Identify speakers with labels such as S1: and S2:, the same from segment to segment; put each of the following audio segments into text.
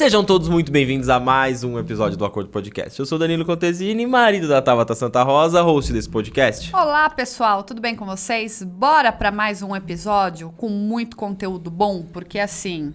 S1: Sejam todos muito bem-vindos a mais um episódio do Acordo Podcast. Eu sou Danilo Contesini, marido da Tabata Santa Rosa, host desse podcast.
S2: Olá, pessoal, tudo bem com vocês? Bora para mais um episódio com muito conteúdo bom, porque assim,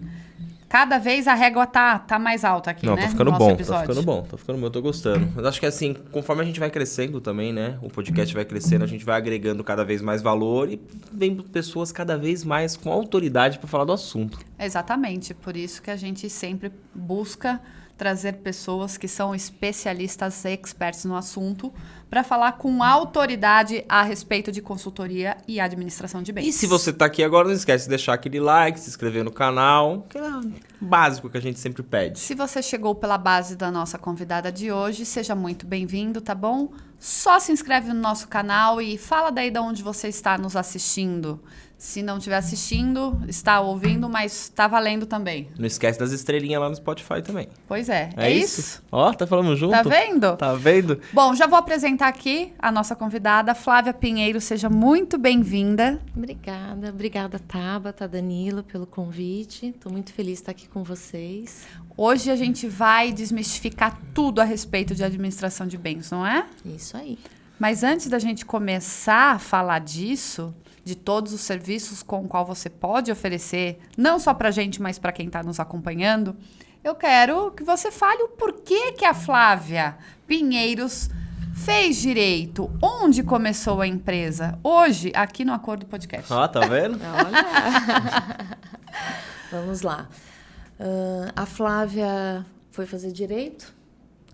S2: cada vez a régua tá mais alta aqui,
S1: Não,
S2: né?
S1: tá ficando
S2: no
S1: bom,
S2: episódio.
S1: tá ficando bom, eu tô gostando. Mas acho que assim, conforme a gente vai crescendo também, né? O podcast vai crescendo, a gente vai agregando cada vez mais valor e vem pessoas cada vez mais com autoridade para falar do assunto.
S2: Exatamente, por isso que a gente sempre busca trazer pessoas que são especialistas e experts no assunto para falar com autoridade a respeito de consultoria e administração de bens.
S1: E se você tá aqui agora, não esquece de deixar aquele like, se inscrever no canal, que é o básico que a gente sempre pede.
S2: Se você chegou pela base da nossa convidada de hoje, seja muito bem-vindo, tá bom? Só se inscreve no nosso canal e fala daí de onde você está nos assistindo. Se não estiver assistindo, está ouvindo, mas está valendo também.
S1: Não esquece das estrelinhas lá no Spotify também.
S2: Pois é, é isso?
S1: Ó, tá falando junto?
S2: Tá vendo?
S1: Tá vendo?
S2: Bom, já vou apresentar aqui a nossa convidada, Flávia Pinheiro. Seja muito bem-vinda.
S3: Obrigada, Tabata, Danilo, pelo convite. Estou muito feliz de estar aqui com vocês.
S2: Hoje a gente vai desmistificar tudo a respeito de administração de bens, não é?
S3: Isso aí.
S2: Mas antes da gente começar a falar disso, de todos os serviços com o qual você pode oferecer, não só para a gente, mas para quem está nos acompanhando, eu quero que você fale o porquê que a Flávia Pinheiros fez direito, onde começou a empresa, hoje, aqui no Acordo Podcast.
S1: Ó, tá vendo?
S3: Olha! Vamos lá. A Flávia foi fazer direito,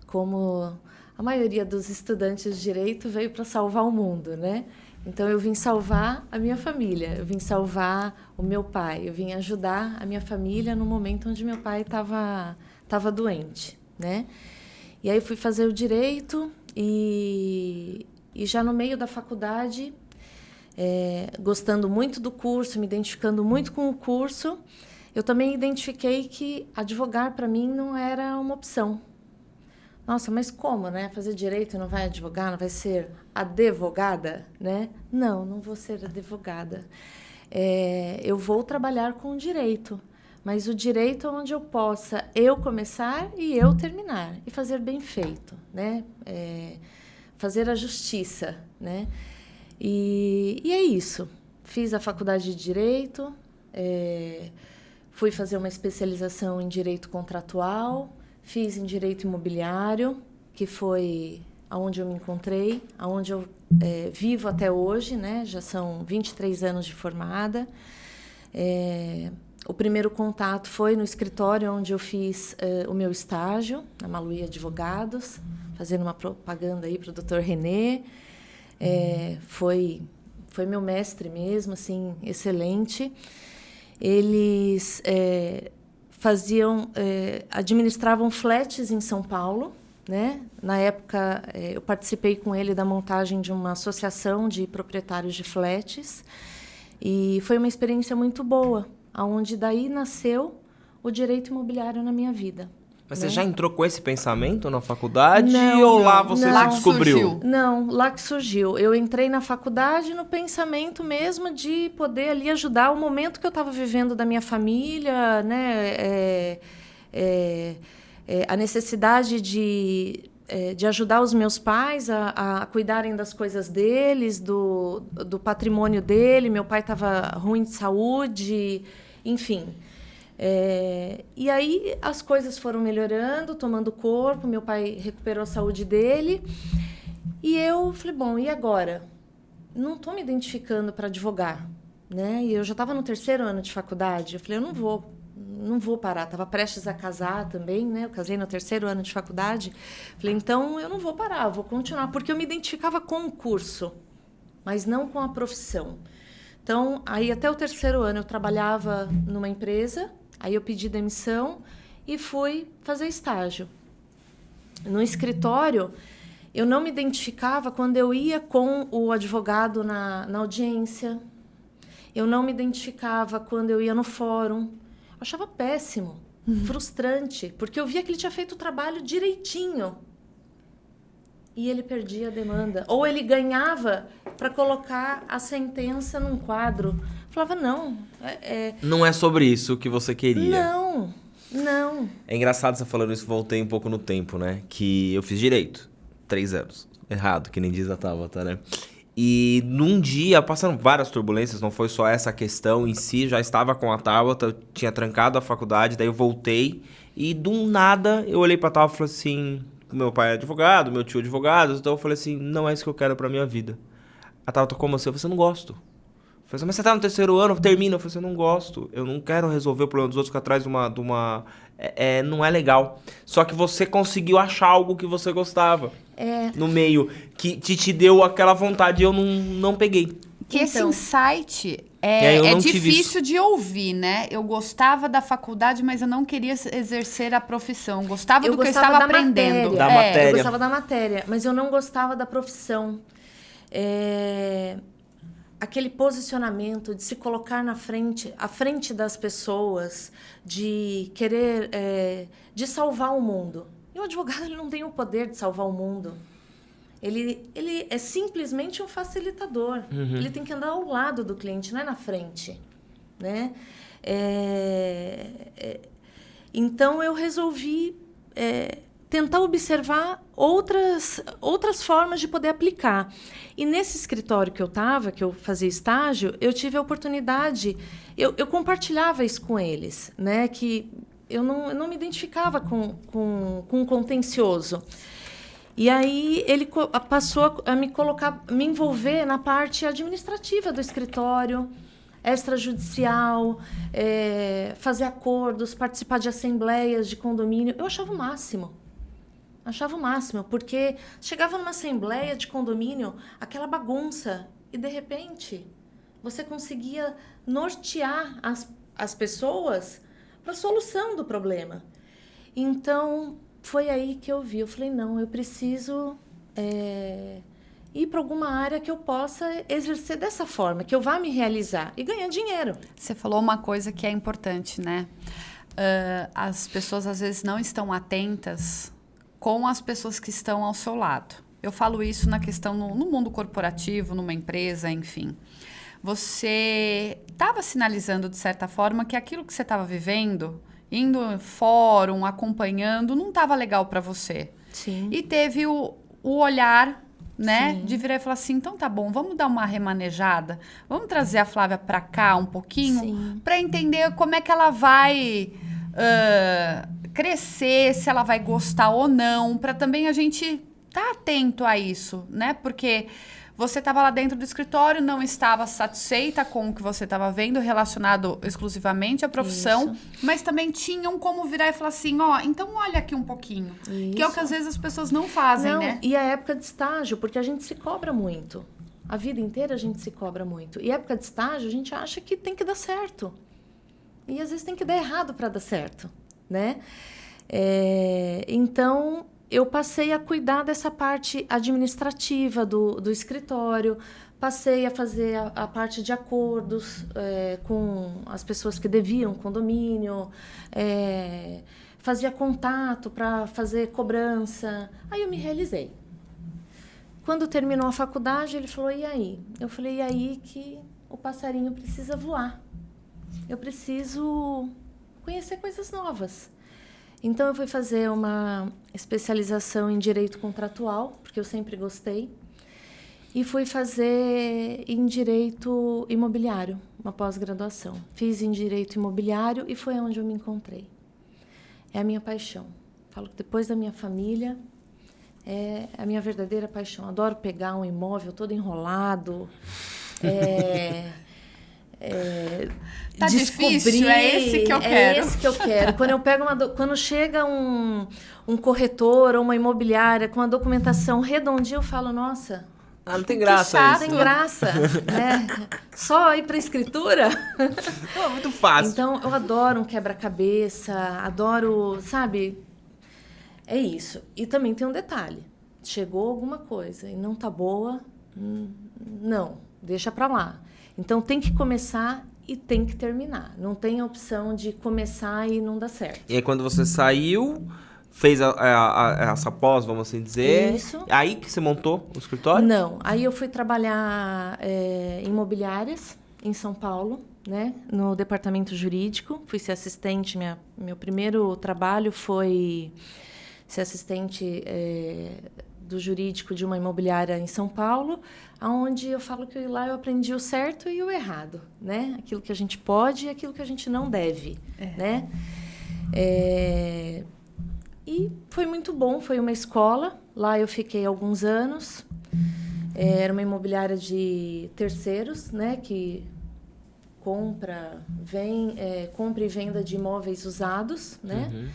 S3: como a maioria dos estudantes de direito veio para salvar o mundo, né? Então, eu vim salvar a minha família, eu vim salvar o meu pai, eu vim ajudar a minha família no momento onde meu pai estava doente, né? E aí, fui fazer o direito e já no meio da faculdade, gostando muito do curso, me identificando muito com o curso, eu também identifiquei que advogar, para mim, não era uma opção. Nossa, mas como, né? Fazer direito não vai advogar, não vai ser advogada, né? Não vou ser advogada. Eu vou trabalhar com direito, mas o direito é onde eu possa eu começar e eu terminar, e fazer bem feito, né? Fazer a justiça, né? E é isso. Fiz a faculdade de Direito, fui fazer uma especialização em Direito Contratual, fiz em Direito Imobiliário, que foi aonde eu me encontrei, aonde eu vivo até hoje, né? Já são 23 anos de formada. O primeiro contato foi no escritório onde eu fiz o meu estágio, na Maluí Advogados, fazendo uma propaganda aí para o Dr. Renê. Foi meu mestre mesmo, assim, excelente. Eles administravam flats em São Paulo, né? Na época, eu participei com ele da montagem de uma associação de proprietários de flats e foi uma experiência muito boa, onde daí nasceu o direito imobiliário na minha vida.
S1: Mas
S3: né?
S1: você já entrou com esse pensamento na faculdade
S3: Não,
S1: ou lá você
S3: não.
S1: se descobriu?
S3: Não, lá que surgiu. Eu entrei na faculdade no pensamento mesmo de poder ali ajudar o momento que eu estava vivendo da minha família, né? A necessidade de ajudar os meus pais a cuidarem das coisas deles, do patrimônio dele. Meu pai estava ruim de saúde, enfim. E aí as coisas foram melhorando, tomando corpo, meu pai recuperou a saúde dele e eu falei, bom, e agora? Não estou me identificando para advogar, né? E eu já estava no 3º ano de faculdade, eu falei, eu não vou parar, estava prestes a casar também, né? Eu casei no 3º ano de faculdade, falei, então eu não vou parar, eu vou continuar, porque eu me identificava com o curso, mas não com a profissão. Então, aí até o 3º ano eu trabalhava numa empresa. Aí eu pedi demissão e fui fazer estágio. No escritório, eu não me identificava quando eu ia com o advogado na audiência. Eu não me identificava quando eu ia no fórum. Eu achava péssimo, frustrante, porque eu via que ele tinha feito o trabalho direitinho. E ele perdia a demanda. Ou ele ganhava para colocar a sentença num quadro. Eu falava, não.
S1: Não é sobre isso que você queria.
S3: Não.
S1: É engraçado você falando isso, voltei um pouco no tempo, né? Que eu fiz direito, 3 anos. Errado, que nem diz a Tabata, né? E num dia, passando várias turbulências, não foi só essa questão em si, já estava com a Tabata, eu tinha trancado a faculdade, daí eu voltei e do nada eu olhei pra Tabata e falei assim, meu pai é advogado, meu tio é advogado, então eu falei assim, não é isso que eu quero pra minha vida. A Tabata, como assim? Eu falei assim, eu não gosto. Eu falei assim, mas você tá no 3º ano, termina. Eu falei assim, eu não gosto, eu não quero resolver o problema dos outros, ficar atrás de uma... não é legal. Só que você conseguiu achar algo que você gostava. No meio, que te deu aquela vontade e eu não peguei.
S2: Que esse
S3: Então.
S2: insight
S1: eu
S2: é
S1: não tive
S2: difícil de ouvir, né? Eu gostava da faculdade, mas eu não queria exercer a profissão. Eu gostava do que eu estava aprendendo.
S1: Da matéria.
S3: Eu gostava da matéria, mas eu não gostava da profissão. Aquele posicionamento de se colocar à frente das pessoas, de querer, de salvar o mundo. E o advogado ele não tem o poder de salvar o mundo. Ele é simplesmente um facilitador. Ele tem que andar ao lado do cliente, não é na frente, né? Então, eu resolvi tentar observar outras formas de poder aplicar. E nesse escritório que eu estava, que eu fazia estágio, eu tive a oportunidade... Eu compartilhava isso com eles, né? Que eu não me identificava com um contencioso. E aí ele passou a me envolver na parte administrativa do escritório, extrajudicial, fazer acordos, participar de assembleias de condomínio. Eu achava o máximo. Porque chegava numa assembleia de condomínio, aquela bagunça, e de repente você conseguia nortear as pessoas para a solução do problema. Então, foi aí que eu vi. Eu falei, não, eu preciso ir para alguma área que eu possa exercer dessa forma, que eu vá me realizar e ganhar dinheiro.
S2: Você falou uma coisa que é importante, né? As pessoas, às vezes, não estão atentas com as pessoas que estão ao seu lado. Eu falo isso na questão no mundo corporativo, numa empresa, enfim. Você estava sinalizando, de certa forma, que aquilo que você estava vivendo... indo em fórum, acompanhando, não estava legal para você.
S3: Sim.
S2: E teve o olhar, né?
S3: Sim.
S2: De virar e falar assim, então tá bom, vamos dar uma remanejada, vamos trazer a Flávia para cá um pouquinho, para entender como é que ela vai crescer, se ela vai gostar ou não, para também a gente tá atento a isso, né? Porque... você estava lá dentro do escritório, não estava satisfeita com o que você estava vendo relacionado exclusivamente à profissão, isso. Mas também tinham como virar e falar assim, então olha aqui um pouquinho. Isso. Que é o que às vezes as pessoas não fazem, né?
S3: E a época de estágio, porque a gente se cobra muito. A vida inteira a gente se cobra muito. E a época de estágio a gente acha que tem que dar certo. E às vezes tem que dar errado para dar certo, né? Então... eu passei a cuidar dessa parte administrativa do escritório, passei a fazer a parte de acordos com as pessoas que deviam condomínio, fazia contato para fazer cobrança. Aí eu me realizei. Quando terminou a faculdade, ele falou, e aí? Eu falei, e aí que o passarinho precisa voar. Eu preciso conhecer coisas novas. Então, eu fui fazer uma especialização em Direito Contratual, porque eu sempre gostei, e fui fazer em Direito Imobiliário, uma pós-graduação. Fiz em Direito Imobiliário e foi onde eu me encontrei. É a minha paixão. Falo que depois da minha família, é a minha verdadeira paixão. Adoro pegar um imóvel todo enrolado,
S2: tá difícil, é esse que eu quero.
S3: É esse que eu quero. Quando chega um corretor ou uma imobiliária com a documentação redondinha, eu falo, nossa,
S1: não tem graça
S3: chato,
S1: isso.
S3: Tem graça, né? Só ir para escritura?
S1: Não, é muito fácil.
S3: Então, eu adoro um quebra-cabeça, adoro, sabe? É isso. E também tem um detalhe. Chegou alguma coisa e não tá boa, não, deixa para lá. Então, tem que começar e tem que terminar. Não tem a opção de começar e não dar certo.
S1: E aí, quando você saiu, fez essa pós, vamos assim dizer...
S3: Isso.
S1: Aí que você montou o escritório?
S3: Não. Aí eu fui trabalhar em imobiliárias, em São Paulo. né, no departamento jurídico. Fui ser assistente. Meu primeiro trabalho foi ser assistente do jurídico de uma imobiliária em São Paulo, onde eu falo que lá eu aprendi o certo e o errado, né? Aquilo que a gente pode e aquilo que a gente não deve, né? E foi muito bom, foi uma escola. Lá eu fiquei alguns anos. Era uma imobiliária de terceiros, né? Que compra e venda de imóveis usados, né?
S1: Uhum.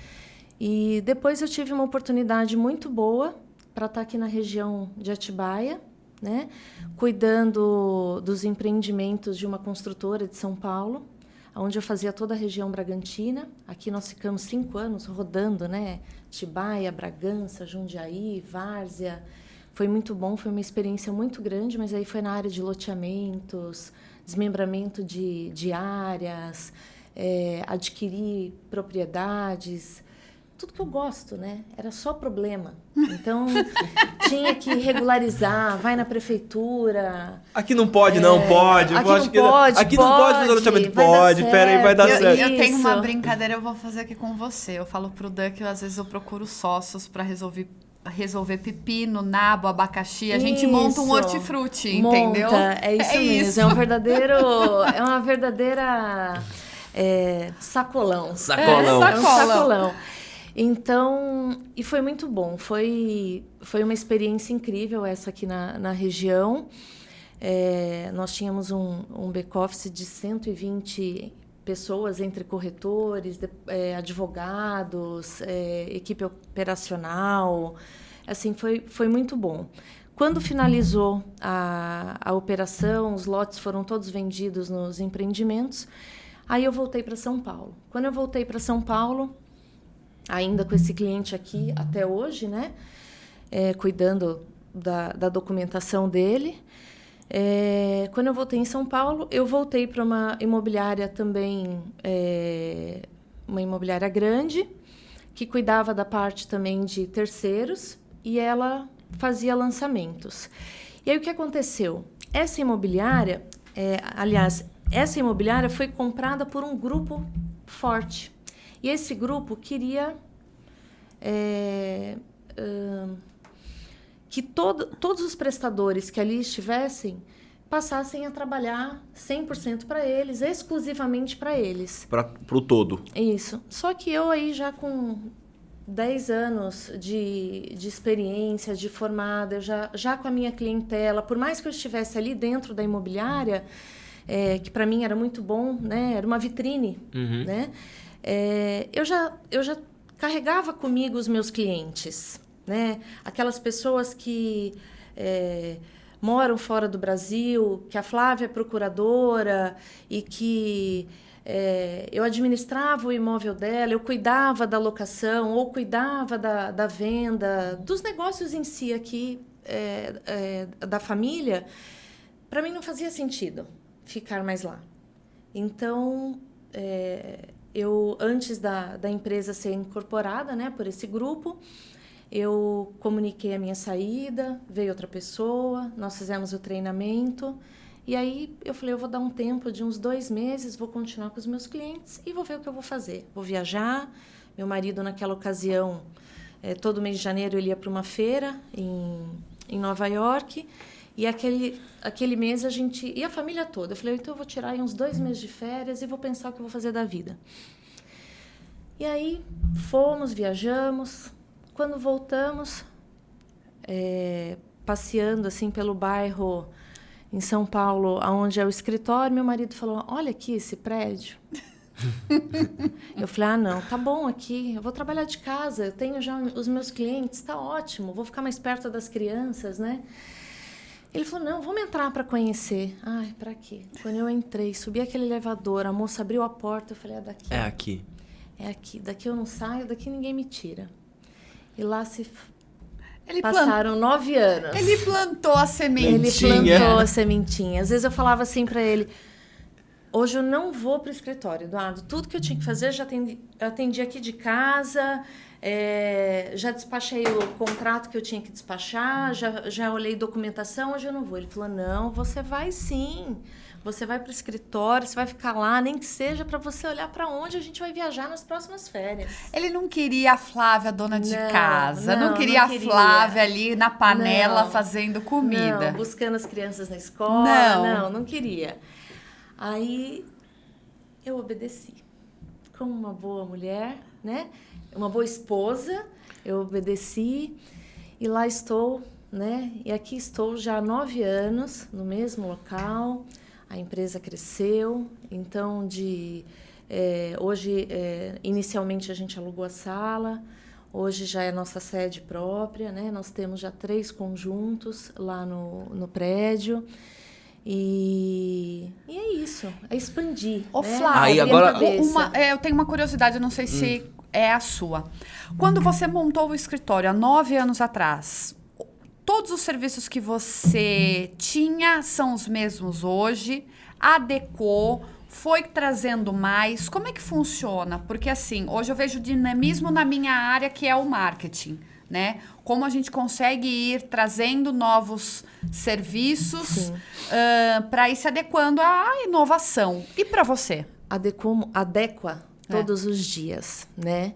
S3: E depois eu tive uma oportunidade muito boa para estar aqui na região de Atibaia, né? Cuidando dos empreendimentos de uma construtora de São Paulo, onde eu fazia toda a região Bragantina. Aqui nós ficamos 5 anos rodando, né? Atibaia, Bragança, Jundiaí, Várzea. Foi muito bom, foi uma experiência muito grande, mas aí foi na área de loteamentos, desmembramento de áreas, adquirir propriedades, tudo que eu gosto, né? Era só problema. Então, tinha que regularizar, vai na prefeitura.
S1: Aqui não pode, não pode.
S3: Aqui não pode,
S1: aqui não pode fazer loteamento.
S3: vai dar
S1: Pode, peraí, vai dar
S3: certo.
S1: certo.
S2: Eu tenho uma
S3: Isso.
S2: brincadeira, eu vou fazer aqui com você. Eu falo pro Dan que às vezes eu procuro sócios para resolver pepino, nabo, abacaxi. A gente monta um
S3: Isso.
S2: hortifruti,
S3: Monta,
S2: entendeu?
S3: é isso mesmo. É uma verdadeira sacolão.
S1: Sacolão.
S3: É um sacolão. Então, e foi muito bom. Foi uma experiência incrível essa aqui na região. Nós tínhamos um back-office de 120 pessoas, entre corretores, advogados, equipe operacional. Assim, foi muito bom. Quando finalizou a operação, os lotes foram todos vendidos nos empreendimentos, aí eu voltei para São Paulo. Quando eu voltei para São Paulo, ainda com esse cliente aqui até hoje, né? Cuidando da documentação dele. Quando eu voltei em São Paulo, eu voltei para uma imobiliária também, uma imobiliária grande, que cuidava da parte também de terceiros, e ela fazia lançamentos. E aí o que aconteceu? Essa imobiliária, essa imobiliária foi comprada por um grupo forte. E esse grupo queria que todos os prestadores que ali estivessem passassem a trabalhar 100% para eles, exclusivamente para eles.
S1: Pro todo.
S3: Isso. Só que eu aí já com 10 anos de experiência, de formada, eu já com a minha clientela, por mais que eu estivesse ali dentro da imobiliária, que para mim era muito bom, né? Era uma vitrine,
S1: Uhum.
S3: né? Eu já carregava comigo os meus clientes, né? Aquelas pessoas que moram fora do Brasil, que a Flávia é procuradora e que eu administrava o imóvel dela, eu cuidava da locação ou cuidava da venda, dos negócios em si aqui, da família. Para mim não fazia sentido ficar mais lá. Então, eu, antes da empresa ser incorporada, né, por esse grupo, eu comuniquei a minha saída, veio outra pessoa, nós fizemos o treinamento, e aí eu falei, eu vou dar um tempo de uns 2 meses, vou continuar com os meus clientes e vou ver o que eu vou fazer. Vou viajar. Meu marido, naquela ocasião, todo mês de janeiro, ele ia para uma feira em Nova York, e aquele mês a gente... E a família toda. Eu falei, então eu vou tirar aí uns 2 meses de férias e vou pensar o que eu vou fazer da vida. E aí fomos, viajamos. Quando voltamos, passeando assim pelo bairro em São Paulo, onde é o escritório, meu marido falou, olha aqui esse prédio. Eu falei, não, tá bom aqui, eu vou trabalhar de casa, eu tenho já os meus clientes, tá ótimo, vou ficar mais perto das crianças, né? Ele falou, não, vamos entrar para conhecer. Ai, para quê? Quando eu entrei, subi aquele elevador, a moça abriu a porta, eu falei, daqui.
S1: É aqui.
S3: É aqui, daqui eu não saio, daqui ninguém me tira. E lá
S2: Ele
S3: passaram 9 anos.
S2: Ele plantou a semente.
S3: Ele plantou a sementinha. Às vezes eu falava assim para ele, Hoje eu não vou para o escritório, Eduardo. Tudo que eu tinha que fazer, eu já atendi aqui de casa, já despachei o contrato que eu tinha que despachar, já olhei documentação, hoje eu não vou. Ele falou, não, você vai sim. Você vai para o escritório, você vai ficar lá, nem que seja para você olhar para onde a gente vai viajar nas próximas férias.
S2: Ele não queria a Flávia dona de casa,
S3: não
S2: não queria a
S3: queria.
S2: Flávia ali na panela
S3: Não.
S2: fazendo comida.
S3: Não, buscando as crianças na escola, não queria. Aí eu obedeci. Como uma boa mulher, né? Uma boa esposa, eu obedeci e lá estou, né? E aqui estou já há 9 anos no mesmo local. A empresa cresceu, então hoje, inicialmente a gente alugou a sala, hoje já é nossa sede própria, né? Nós temos já 3 conjuntos lá no prédio. E é isso, é expandir.
S2: Ô,
S3: né?
S2: Flávia,
S1: Aí, agora-
S2: eu tenho uma curiosidade, eu não sei se é a sua. Quando você montou o escritório há 9 anos atrás, todos os serviços que você tinha são os mesmos hoje? Adequou? Foi trazendo mais? Como é que funciona? Porque assim, hoje eu vejo dinamismo na minha área, que é o marketing, né? Como a gente consegue ir trazendo novos serviços para ir se adequando à inovação. E para você?
S3: Adequa todos os dias, né?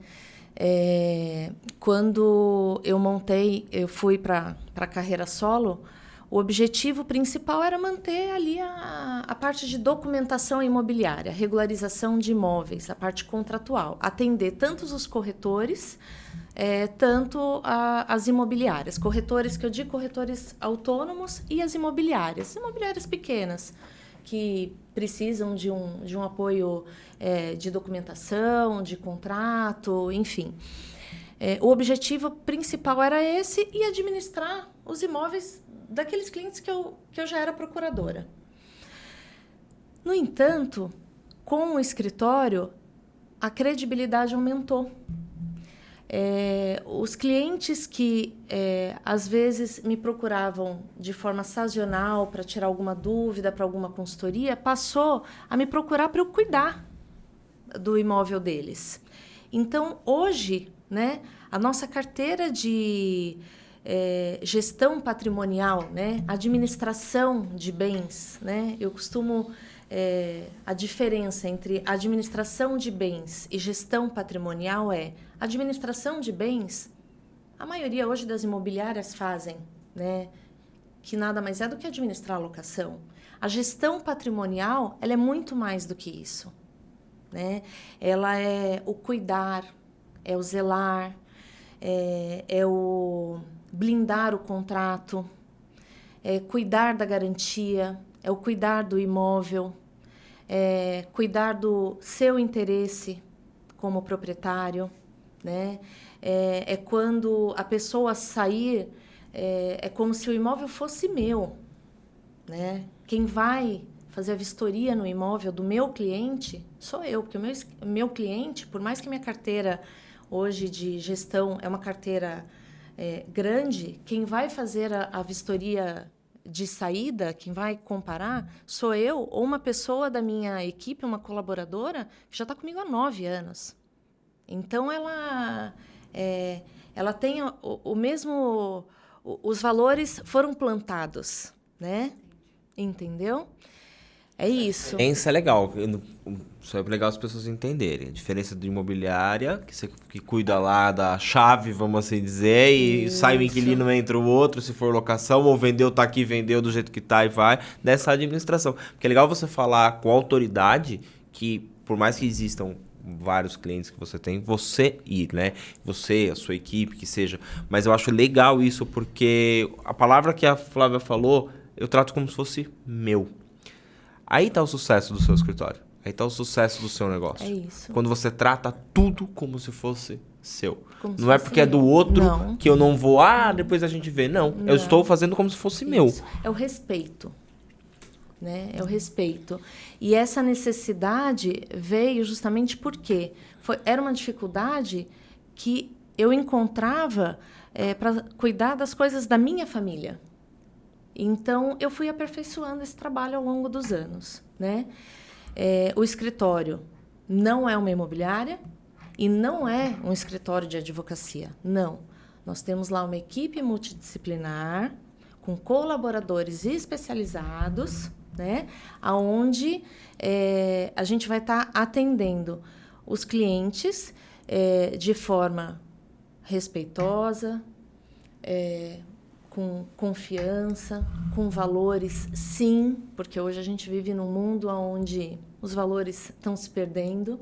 S3: Quando eu fui para a carreira solo, o objetivo principal era manter ali a parte de documentação imobiliária, regularização de imóveis, a parte contratual, atender tanto os corretores, tanto as imobiliárias. Corretores, que eu digo, corretores autônomos e as imobiliárias pequenas, que precisam de um apoio de documentação, de contrato, enfim. O objetivo principal era esse e administrar os imóveis daqueles clientes que eu já era procuradora. No entanto, com o escritório, a credibilidade aumentou. Os clientes que às vezes me procuravam de forma sazonal para tirar alguma dúvida, para alguma consultoria, passou a me procurar para eu cuidar do imóvel deles. Então, hoje, né, a nossa carteira de gestão patrimonial, né, administração de bens, né, eu costumo a diferença entre administração de bens e gestão patrimonial administração de bens, a maioria hoje das imobiliárias fazem, né, que nada mais é do que administrar a locação. A gestão patrimonial, ela é muito mais do que isso, né? Ela é o cuidar, é o zelar, é o blindar o contrato, é cuidar da garantia, é o cuidar do imóvel, cuidar do seu interesse como proprietário, né? É quando a pessoa sair, é como se o imóvel fosse meu, né? Quem vai fazer a vistoria no imóvel do meu cliente sou eu, porque o meu cliente, por mais que minha carteira hoje de gestão é uma carteira grande, quem vai fazer a vistoria de saída, quem vai comparar, sou eu ou uma pessoa da minha equipe, uma colaboradora, que já está comigo há 9 anos. Então, ela tem o mesmo... Os valores foram plantados, né? Entendeu? É isso.
S1: Isso é legal. Isso é legal as pessoas entenderem. A diferença de imobiliária, que cuida lá da chave, vamos assim dizer, e sai o inquilino, entra o outro, se for locação, ou vendeu, tá aqui, vendeu do jeito que tá e vai, dessa administração. Porque é legal você falar com autoridade que, por mais que existam vários clientes que você tem, você ir, né? Você, a sua equipe, que seja. Mas eu acho legal isso, porque a palavra que a Flávia falou, eu trato como se fosse meu. Aí tá o sucesso do seu escritório. Aí tá o sucesso do seu negócio.
S3: É isso.
S1: Quando você trata tudo como se fosse seu.
S3: Como
S1: não é porque é do outro que eu não vou, depois a gente vê. Não, eu estou fazendo como se fosse meu.
S3: É o respeito. Né? É o respeito. E essa necessidade veio justamente porque era uma dificuldade que eu encontrava para cuidar das coisas da minha família. Então, eu fui aperfeiçoando esse trabalho ao longo dos anos, né? O escritório não é uma imobiliária e não é um escritório de advocacia. Não. Nós temos lá uma equipe multidisciplinar com colaboradores especializados, né, onde a gente vai estar atendendo os clientes de forma respeitosa, com confiança, com valores, sim, porque hoje a gente vive num mundo onde os valores estão se perdendo.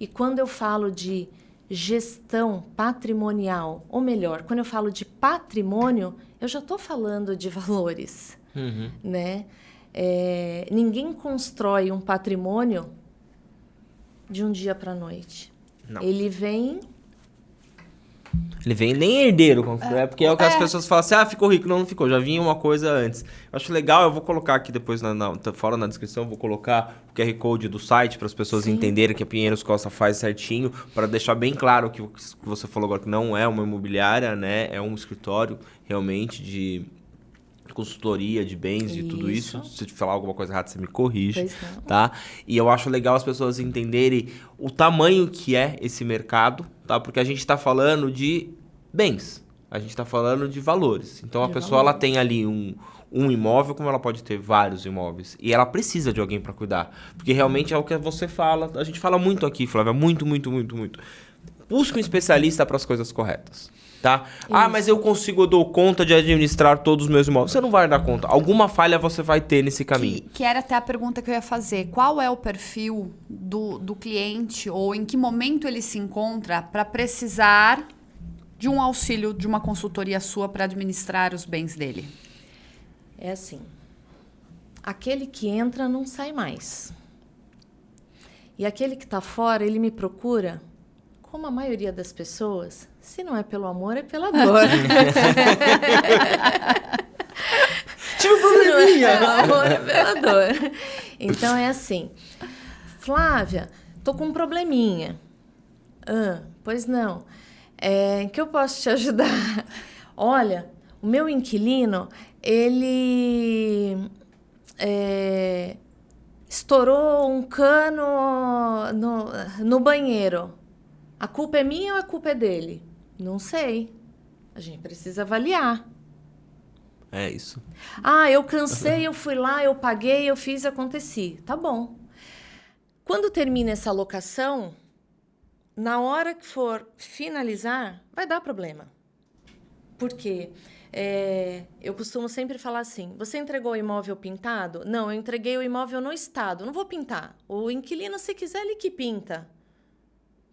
S3: E quando eu falo de gestão patrimonial, ou melhor, quando eu falo de patrimônio, eu já estou falando de valores, né? Ninguém constrói um patrimônio de um dia para a noite.
S1: Não.
S3: Ele vem
S1: nem herdeiro, porque é o que as pessoas falam assim, ficou rico. Não ficou, já vinha uma coisa antes. Eu acho legal, eu vou colocar aqui depois, fora na descrição, vou colocar o QR Code do site para as pessoas entenderem que a Pinheiros Costa faz certinho, para deixar bem claro que você falou agora, que não é uma imobiliária, né? É um escritório realmente de consultoria de bens e tudo isso. Se eu te falar alguma coisa errada, você me corrige, tá? E eu acho legal as pessoas entenderem o tamanho que é esse mercado, tá? Porque a gente está falando de bens, a gente está falando de valores. Então, a pessoa ela tem ali um imóvel, como ela pode ter vários imóveis. E ela precisa de alguém para cuidar. Porque realmente é o que você fala, a gente fala muito aqui, Flávia, muito. Busca um especialista para as coisas corretas. Tá? Mas eu dou conta de administrar todos os meus imóveis. Você não vai dar conta. Alguma falha você vai ter nesse caminho.
S2: Que era até a pergunta que eu ia fazer. Qual é o perfil do cliente ou em que momento ele se encontra para precisar de um auxílio, de uma consultoria sua para administrar os bens dele?
S3: É assim. Aquele que entra não sai mais. E aquele que está fora, ele me procura, como a maioria das pessoas, se não é pelo amor, é pela dor.
S1: Tive um probleminha.
S3: Se não é pelo amor, é pela dor. Então, é assim. Flávia, tô com um probleminha. Pois não. Em que eu posso te ajudar? Olha, o meu inquilino, ele estourou um cano no banheiro. A culpa é minha ou a culpa é dele? Não sei. A gente precisa avaliar.
S1: É isso.
S3: Eu cansei, eu fui lá, eu paguei, eu fiz, aconteci. Tá bom. Quando termina essa locação, na hora que for finalizar, vai dar problema. Por quê? Eu costumo sempre falar assim, você entregou o imóvel pintado? Não, eu entreguei o imóvel no estado, não vou pintar. O inquilino, se quiser, ele que pinta.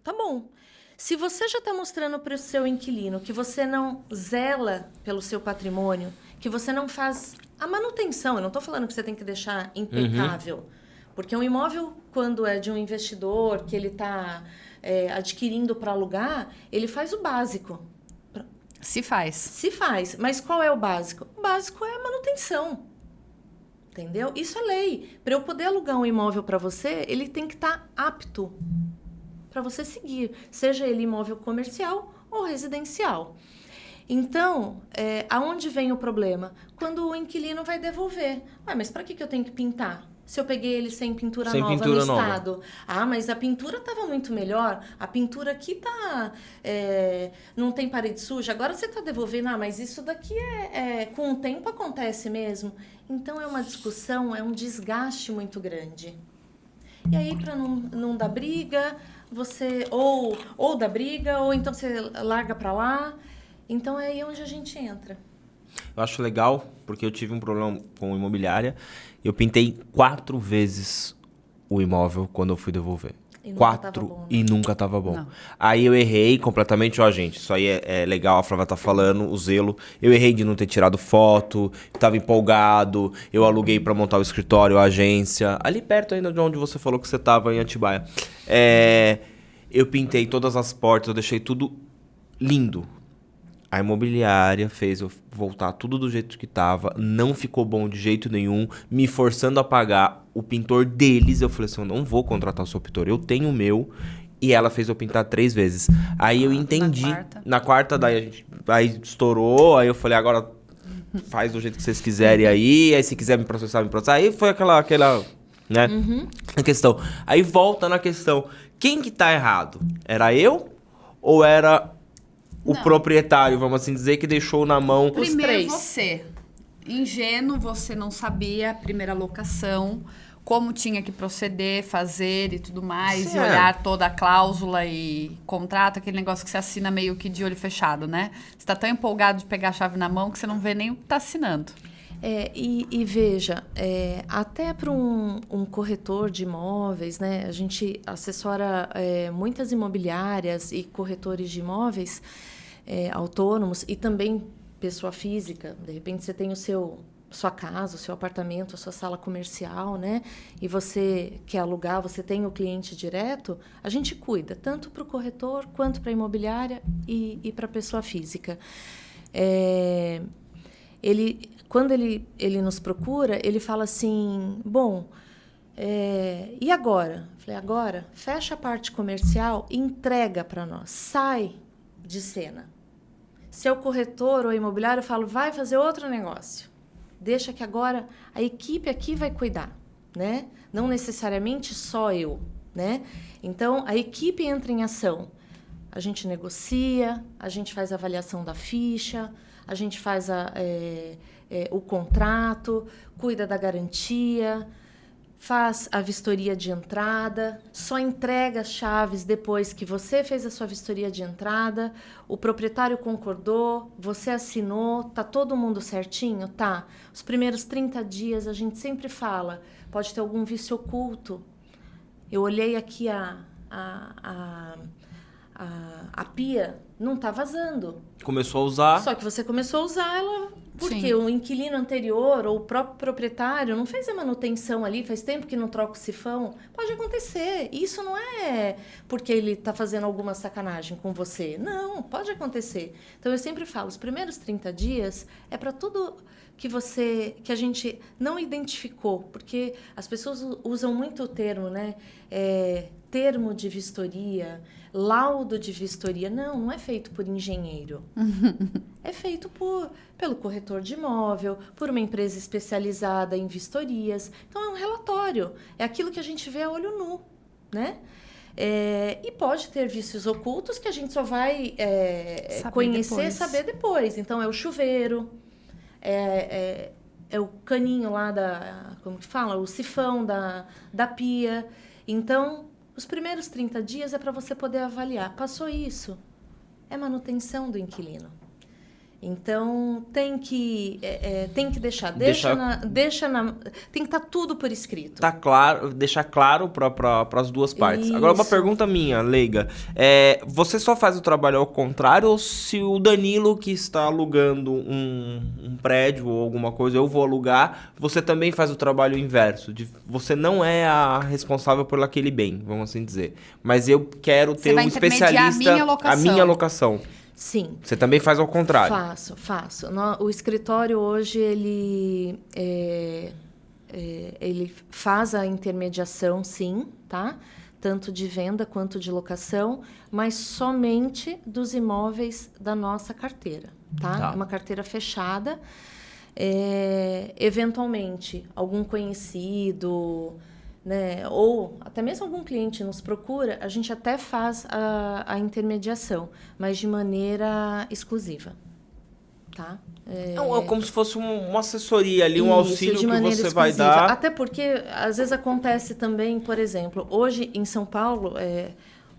S3: Tá bom. Se você já está mostrando para o seu inquilino que você não zela pelo seu patrimônio, que você não faz a manutenção, eu não estou falando que você tem que deixar impecável, porque um imóvel, quando é de um investidor, que ele está adquirindo para alugar, ele faz o básico.
S2: Se faz.
S3: Se faz. Mas qual é o básico? O básico é a manutenção. Entendeu? Isso é lei. Para eu poder alugar um imóvel para você, ele tem que estar apto para você seguir, seja ele imóvel comercial ou residencial. Então, aonde vem o problema? Quando o inquilino vai devolver. Mas para que eu tenho que pintar? Se eu peguei ele sem pintura nova no estado. Mas a pintura estava muito melhor. A pintura aqui não tem parede suja. Agora você está devolvendo. Mas isso daqui com o tempo acontece mesmo. Então, é uma discussão, é um desgaste muito grande. E aí, para não dar briga, você ou dá briga, ou então você larga para lá. Então, é aí onde a gente entra.
S1: Eu acho legal, porque eu tive um problema com imobiliária. Eu pintei 4 vezes o imóvel quando eu fui devolver.
S3: E
S1: 4 e nunca tava bom.
S2: Não.
S1: Aí eu errei completamente. Gente, isso aí é legal, a Flávia tá falando, o zelo. Eu errei de não ter tirado foto, tava empolgado, eu aluguei pra montar o escritório, a agência. Ali perto ainda de onde você falou que você tava, em Atibaia. Eu pintei todas as portas, eu deixei tudo lindo. A imobiliária fez eu voltar tudo do jeito que tava, não ficou bom de jeito nenhum, me forçando a pagar o pintor deles. Eu falei assim, eu não vou contratar o seu pintor, eu tenho o meu. E ela fez eu pintar 3 vezes. Aí eu entendi. Na quarta daí aí estourou, aí eu falei, agora faz do jeito que vocês quiserem aí se quiser me processar, me processar. Aí foi aquela né? A questão. Aí volta na questão, quem que tá errado? Era eu ou era o proprietário, vamos assim dizer, que deixou na mão...
S2: Primeiro
S3: três.
S2: você. Ingênuo, você não sabia a primeira locação, como tinha que proceder, fazer e tudo mais,
S1: Sim,
S2: e olhar toda a cláusula e contrato, aquele negócio que você assina meio que de olho fechado, né? Você tá tão empolgado de pegar a chave na mão que você não vê nem o que tá assinando.
S3: E veja, até para um corretor de imóveis, né? A gente assessora muitas imobiliárias e corretores de imóveis autônomos e também pessoa física. De repente você tem sua casa, o seu apartamento, a sua sala comercial, né? E você quer alugar, você tem o cliente direto, a gente cuida, tanto para o corretor quanto para a imobiliária e para a pessoa física. Quando ele nos procura, ele fala assim, bom, e agora? Eu falei, agora, fecha a parte comercial e entrega para nós, sai de cena. Se é o corretor ou imobiliário, eu falo, vai fazer outro negócio. Deixa que agora a equipe aqui vai cuidar, né? Não necessariamente só eu, né? Então, a equipe entra em ação. A gente negocia, a gente faz a avaliação da ficha, a gente faz o contrato, cuida da garantia, faz a vistoria de entrada, só entrega as chaves depois que você fez a sua vistoria de entrada, o proprietário concordou, você assinou, tá todo mundo certinho? Tá. Os primeiros 30 dias a gente sempre fala, pode ter algum vício oculto. Eu olhei aqui a pia, não tá vazando.
S1: Começou a usar...
S3: Só que você começou a usar ela porque
S2: Sim.
S3: o inquilino anterior ou o próprio proprietário não fez a manutenção ali, faz tempo que não troca o sifão. Pode acontecer. Isso não é porque ele está fazendo alguma sacanagem com você. Não, pode acontecer. Então, eu sempre falo, os primeiros 30 dias é para tudo que a gente não identificou, porque as pessoas usam muito o termo, né? Termo de vistoria, laudo de vistoria. Não é feito por engenheiro. É feito pelo corretor de imóvel, por uma empresa especializada em vistorias. Então, é um relatório. É aquilo que a gente vê a olho nu, né? E pode ter vícios ocultos que a gente só vai conhecer e saber depois. Então, é o chuveiro, é o caninho lá como que fala? O sifão da pia. Então, os primeiros 30 dias é para você poder avaliar. Passou isso, é manutenção do inquilino. Então, tem que deixar. Tem que estar tudo por escrito.
S1: Tá claro, deixar claro para as duas partes.
S3: Isso.
S1: Agora, uma pergunta minha, leiga. Você só faz o trabalho ao contrário ou se o Danilo que está alugando um prédio ou alguma coisa, eu vou alugar, você também faz o trabalho inverso? Você não é a responsável por aquele bem, vamos assim dizer. Mas eu quero ter um especialista...
S2: A minha locação.
S3: Sim.
S1: Você também faz ao contrário?
S3: Faço. O escritório hoje, ele faz a intermediação, sim, tá? Tanto de venda quanto de locação, mas somente dos imóveis da nossa carteira, tá? É uma carteira fechada. Eventualmente, algum conhecido... né? Ou até mesmo algum cliente nos procura, a gente até faz a intermediação, mas de maneira exclusiva, tá?
S1: É como se fosse uma assessoria ali, um
S3: Isso,
S1: auxílio
S3: de
S1: que
S3: maneira
S1: você vai
S3: exclusiva.
S1: dar.
S3: Até porque, às vezes, acontece também, por exemplo, hoje em São Paulo...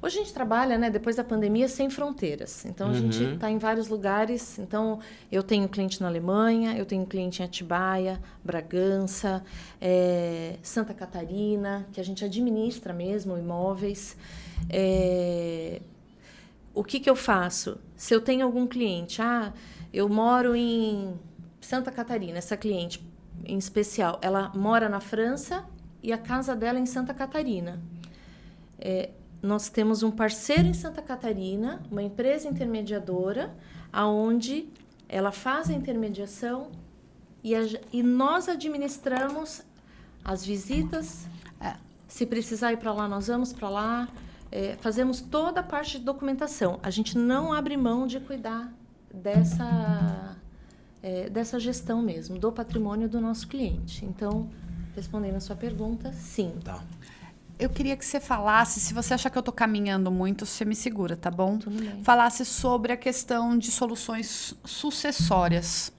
S3: Hoje a gente trabalha, né, depois da pandemia, sem fronteiras. Então, a gente está em vários lugares. Então, eu tenho cliente na Alemanha, eu tenho cliente em Atibaia, Bragança, Santa Catarina, que a gente administra mesmo imóveis. O que eu faço? Se eu tenho algum cliente, eu moro em Santa Catarina, essa cliente em especial, ela mora na França e a casa dela é em Santa Catarina. Nós temos um parceiro em Santa Catarina, uma empresa intermediadora, aonde ela faz a intermediação e nós administramos as visitas. Se precisar ir para lá, nós vamos para lá. Fazemos toda a parte de documentação. A gente não abre mão de cuidar dessa gestão mesmo, do patrimônio do nosso cliente. Então, respondendo a sua pergunta, sim.
S1: Tá.
S2: Eu queria que você falasse, se você achar que eu tô caminhando muito, você me segura, tá bom?
S3: Tudo bem.
S2: Falasse sobre a questão de soluções sucessórias.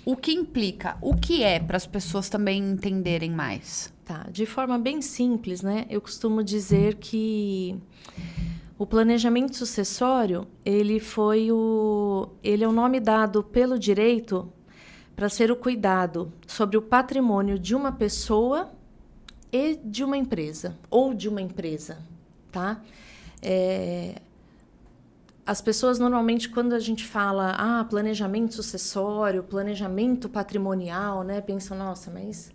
S2: O que implica? O que é para as pessoas também entenderem mais?
S3: Tá, de forma bem simples, né? Eu costumo dizer que o planejamento sucessório, ele é o nome dado pelo direito para ser o cuidado sobre o patrimônio de uma pessoa e de uma empresa, ou de uma empresa, tá? As pessoas, normalmente, quando a gente fala planejamento sucessório, planejamento patrimonial, né? Pensam, nossa, mas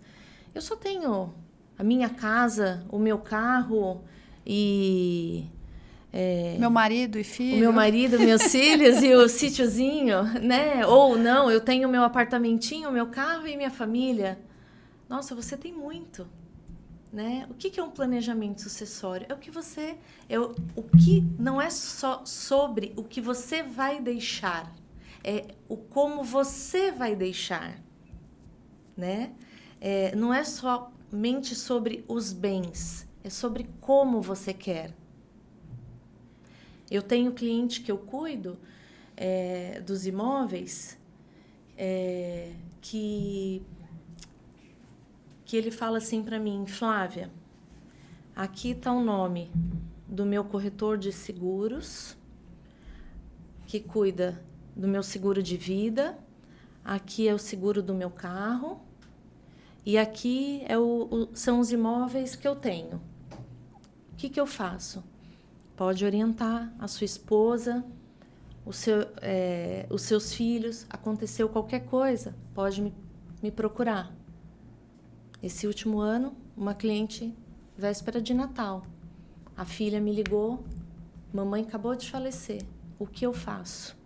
S3: eu só tenho a minha casa, o meu carro e...
S2: Meu marido e filho?
S3: O meu marido, meus filhos e o sítiozinho, né? Ou não, eu tenho meu apartamentinho, meu carro e minha família. Nossa, você tem muito, né? O que é um planejamento sucessório? É o que você... o que não é só sobre o que você vai deixar, é o como você vai deixar, né? Não é somente sobre os bens, é sobre como você quer. Eu tenho cliente que eu cuido dos imóveis que ele fala assim para mim, Flávia, aqui está o nome do meu corretor de seguros, que cuida do meu seguro de vida, aqui é o seguro do meu carro e aqui são os imóveis que eu tenho. O que eu faço? Pode orientar a sua esposa, os seus filhos. Aconteceu qualquer coisa, pode me procurar. Esse último ano, uma cliente, véspera de Natal, a filha me ligou, mamãe acabou de falecer, o que eu faço?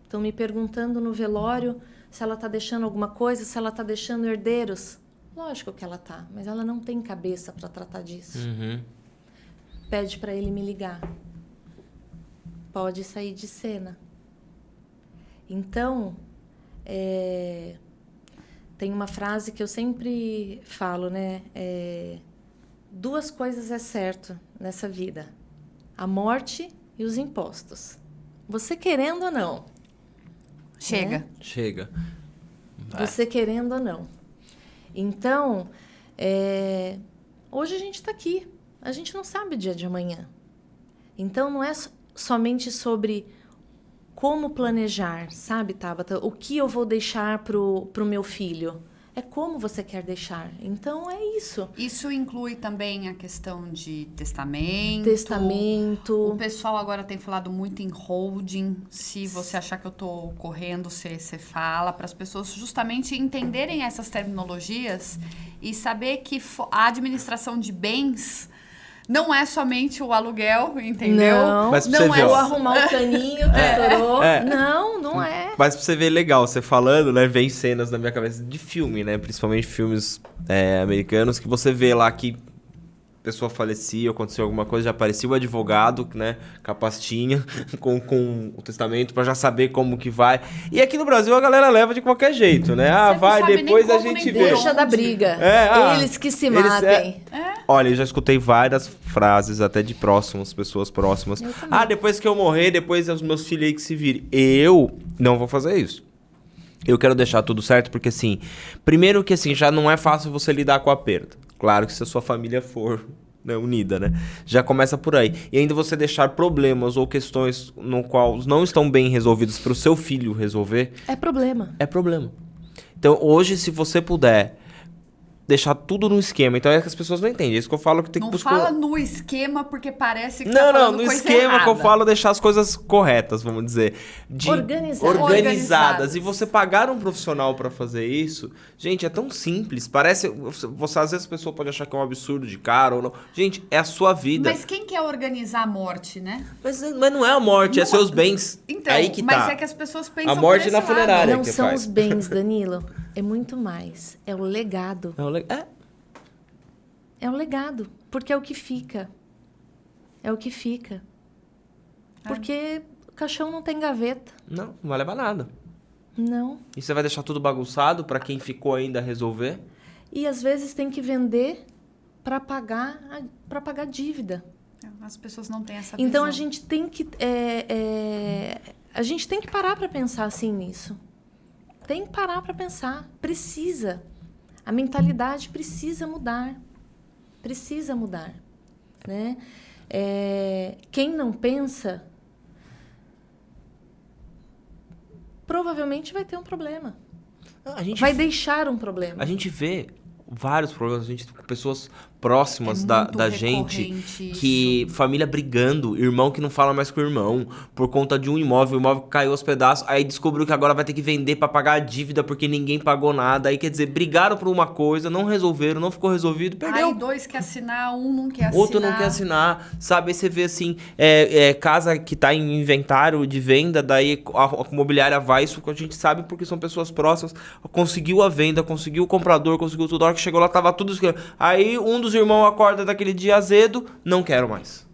S3: Estão me perguntando no velório se ela está deixando alguma coisa, se ela está deixando herdeiros. Lógico que ela está, mas ela não tem cabeça para tratar disso.
S1: Uhum.
S3: Pede para ele me ligar. Pode sair de cena. Então, tem uma frase que eu sempre falo, né? Duas coisas é certo nessa vida: a morte e os impostos. Você querendo ou não.
S2: Chega.
S3: Né?
S1: Chega.
S3: Você querendo ou não. Então, hoje a gente está aqui. A gente não sabe o dia de amanhã. Então, não é somente sobre como planejar, sabe, Tabata? O que eu vou deixar pro meu filho. É como você quer deixar. Então, é isso.
S2: Isso inclui também a questão de testamento.
S3: Testamento.
S2: O pessoal agora tem falado muito em holding. Se você achar que eu tô correndo, você fala, para as pessoas justamente entenderem essas terminologias e saber que a administração de bens não é somente o aluguel, entendeu?
S3: Não,
S1: mas pra
S3: não
S1: você ver,
S3: é
S1: ó.
S3: o arrumar o caninho que estourou. Não é.
S1: Mas pra você ver legal, você falando, né? Vem cenas na minha cabeça de filme, né? Principalmente filmes americanos, que você vê lá que a pessoa falecia, aconteceu alguma coisa, já aparecia o advogado, né? Com a pastinha, com o testamento, pra já saber como que vai. E aqui no Brasil a galera leva de qualquer jeito, né?
S2: Você não
S1: Vai,
S2: sabe nem
S1: depois a
S2: como,
S1: gente
S2: nem
S1: vê.
S3: Deixa da briga. Eles que se matem.
S1: Olha, eu já escutei várias frases, até de pessoas próximas. Depois que eu morrer, depois é os meus filhos aí que se virem. Eu não vou fazer isso. Eu quero deixar tudo certo, porque assim, primeiro que assim, já não é fácil você lidar com a perda. Claro que se a sua família for, né, unida, né? Já começa por aí. E ainda você deixar problemas ou questões no qual não estão bem resolvidos para o seu filho resolver.
S3: É problema.
S1: É problema. Então, hoje, se você puder deixar tudo no esquema. Então é que as pessoas não entendem. É isso que eu falo que tem que buscar.
S2: Não fala no esquema porque parece que
S1: não,
S2: tá falando
S1: no
S2: coisa
S1: esquema
S2: errada.
S1: que eu falo deixar as coisas corretas, vamos dizer. Organizadas. E você pagar um profissional pra fazer isso, gente, é tão simples. Parece. Você, às vezes a pessoa pode achar que é um absurdo de caro ou não. Gente, é a sua vida.
S2: Mas quem quer organizar a morte, né?
S1: Mas não é a morte, é seus bens.
S2: Então,
S1: aí que
S2: mas
S1: tá.
S2: é que as pessoas pensam
S1: A morte
S2: por esse
S1: na
S2: lado.
S1: funerária.
S3: Não
S1: que
S3: são
S1: faz.
S3: os bens, Danilo. É muito mais. É o legado. É o legado. Porque é o que fica. É o que fica. Porque o caixão não tem gaveta.
S1: Não vai levar nada.
S3: Não.
S1: E você vai deixar tudo bagunçado pra quem ficou ainda resolver?
S3: e às vezes tem que vender para pagar dívida.
S2: As pessoas não têm essa
S3: Então
S2: visão.
S3: a gente tem que parar para pensar assim nisso. Tem que parar para pensar. Precisa. A mentalidade precisa mudar. Precisa mudar. Né? Quem não pensa, provavelmente vai ter um problema. Vai deixar um problema.
S1: A gente vê vários problemas, pessoas próximas da gente, que família brigando, irmão que não fala mais com o irmão, por conta de um imóvel, o imóvel caiu aos pedaços, aí descobriu que agora vai ter que vender pra pagar a dívida porque ninguém pagou nada, aí quer dizer, brigaram por uma coisa, não resolveram, não ficou resolvido, perdeu.
S2: Aí 2 quer assinar, um não quer assinar.
S1: Outro não quer assinar, sabe? Aí você vê assim, casa que tá em inventário de venda, daí a imobiliária vai, isso que a gente sabe porque são pessoas próximas, conseguiu a venda, conseguiu o comprador, conseguiu tudo, a hora que chegou lá tava tudo escrito. Aí um dos irmãos acorda daquele dia azedo, não quero mais.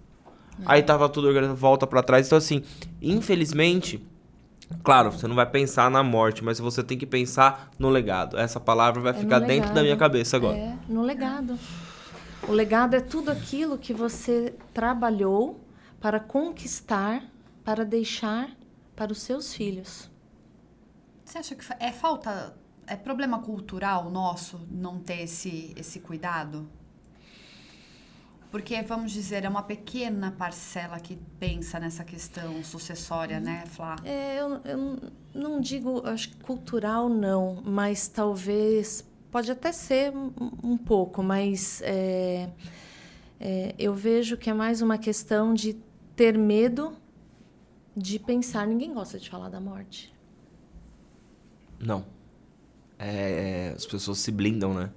S1: Aí tava tudo organizado, volta pra trás. Então assim, infelizmente, claro, você não vai pensar na morte, mas você tem que pensar no legado. Essa palavra vai ficar dentro da minha cabeça agora.
S3: No legado. O legado é tudo aquilo que você trabalhou para conquistar, para deixar para os seus filhos.
S2: Você acha que é problema cultural nosso não ter esse cuidado? Porque, vamos dizer, é uma pequena parcela que pensa nessa questão sucessória, né, Flá?
S3: Eu não digo, acho que cultural não, mas talvez, pode até ser um pouco, mas eu vejo que é mais uma questão de ter medo de pensar. Ninguém gosta de falar da morte.
S1: Não. As pessoas se blindam, né?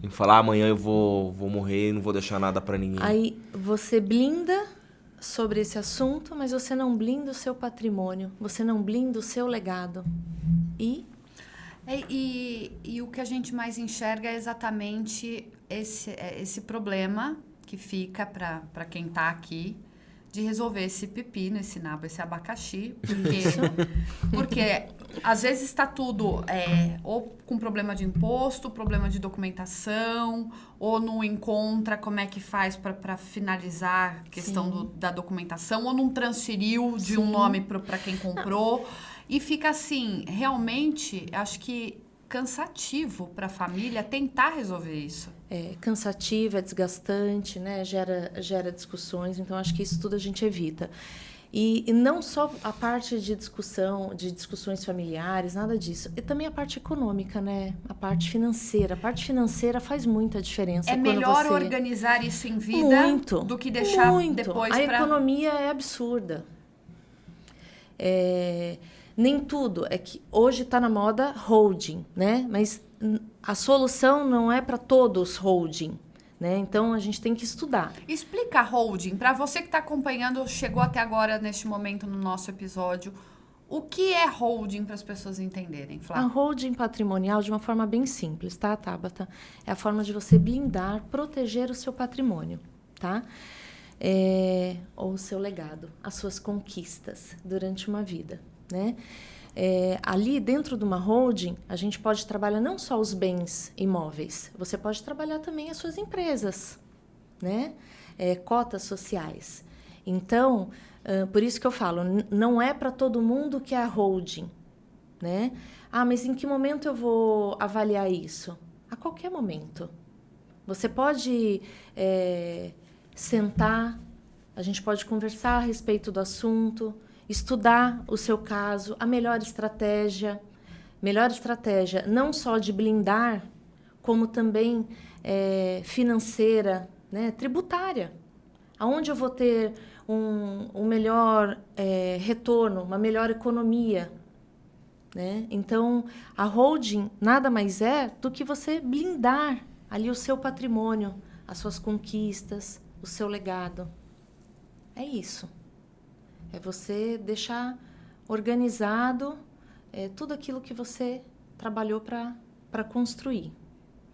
S1: Em falar, amanhã eu vou morrer, não vou deixar nada pra ninguém.
S3: Aí você blinda sobre esse assunto, mas você não blinda o seu patrimônio, você não blinda o seu legado. E
S2: o que a gente mais enxerga é exatamente esse problema que fica para quem tá aqui, de resolver esse pepino, esse nabo, esse abacaxi, porque às vezes está tudo ou com problema de imposto, problema de documentação, ou não encontra como é que faz para finalizar a questão da documentação, ou não transferiu de um nome para quem comprou, e fica assim, realmente, acho que cansativo para a família tentar resolver isso.
S3: É cansativo, é desgastante, né? Gera discussões, então acho que isso tudo a gente evita. E não só a parte de discussões familiares, nada disso. E também a parte econômica, né? A parte financeira. A parte financeira faz muita diferença.
S2: É melhor organizar isso em vida do que deixar depois para...
S3: A economia é absurda. Nem tudo. É que hoje está na moda holding, né? Mas a solução não é para todos holding, né? Então, a gente tem que estudar.
S2: Explica holding. Para você que está acompanhando, chegou até agora, neste momento, no nosso episódio, o que é holding para as pessoas entenderem, Flá?
S3: A holding patrimonial, de uma forma bem simples, tá, Tabata? É a forma de você blindar, proteger o seu patrimônio, tá? Ou o seu legado, as suas conquistas durante uma vida, né? Ali dentro de uma holding, a gente pode trabalhar não só os bens imóveis, você pode trabalhar também as suas empresas, né? Cotas sociais. Então, por isso que eu falo, não é para todo mundo que é a holding, né? Mas em que momento eu vou avaliar isso? A qualquer momento. Você pode sentar, a gente pode conversar a respeito do assunto, estudar o seu caso, a melhor estratégia não só de blindar, como também financeira, né, tributária. Aonde eu vou ter um melhor retorno, uma melhor economia, né? Então, a holding nada mais é do que você blindar ali o seu patrimônio, as suas conquistas, o seu legado. É isso. É você deixar organizado tudo aquilo que você trabalhou para construir,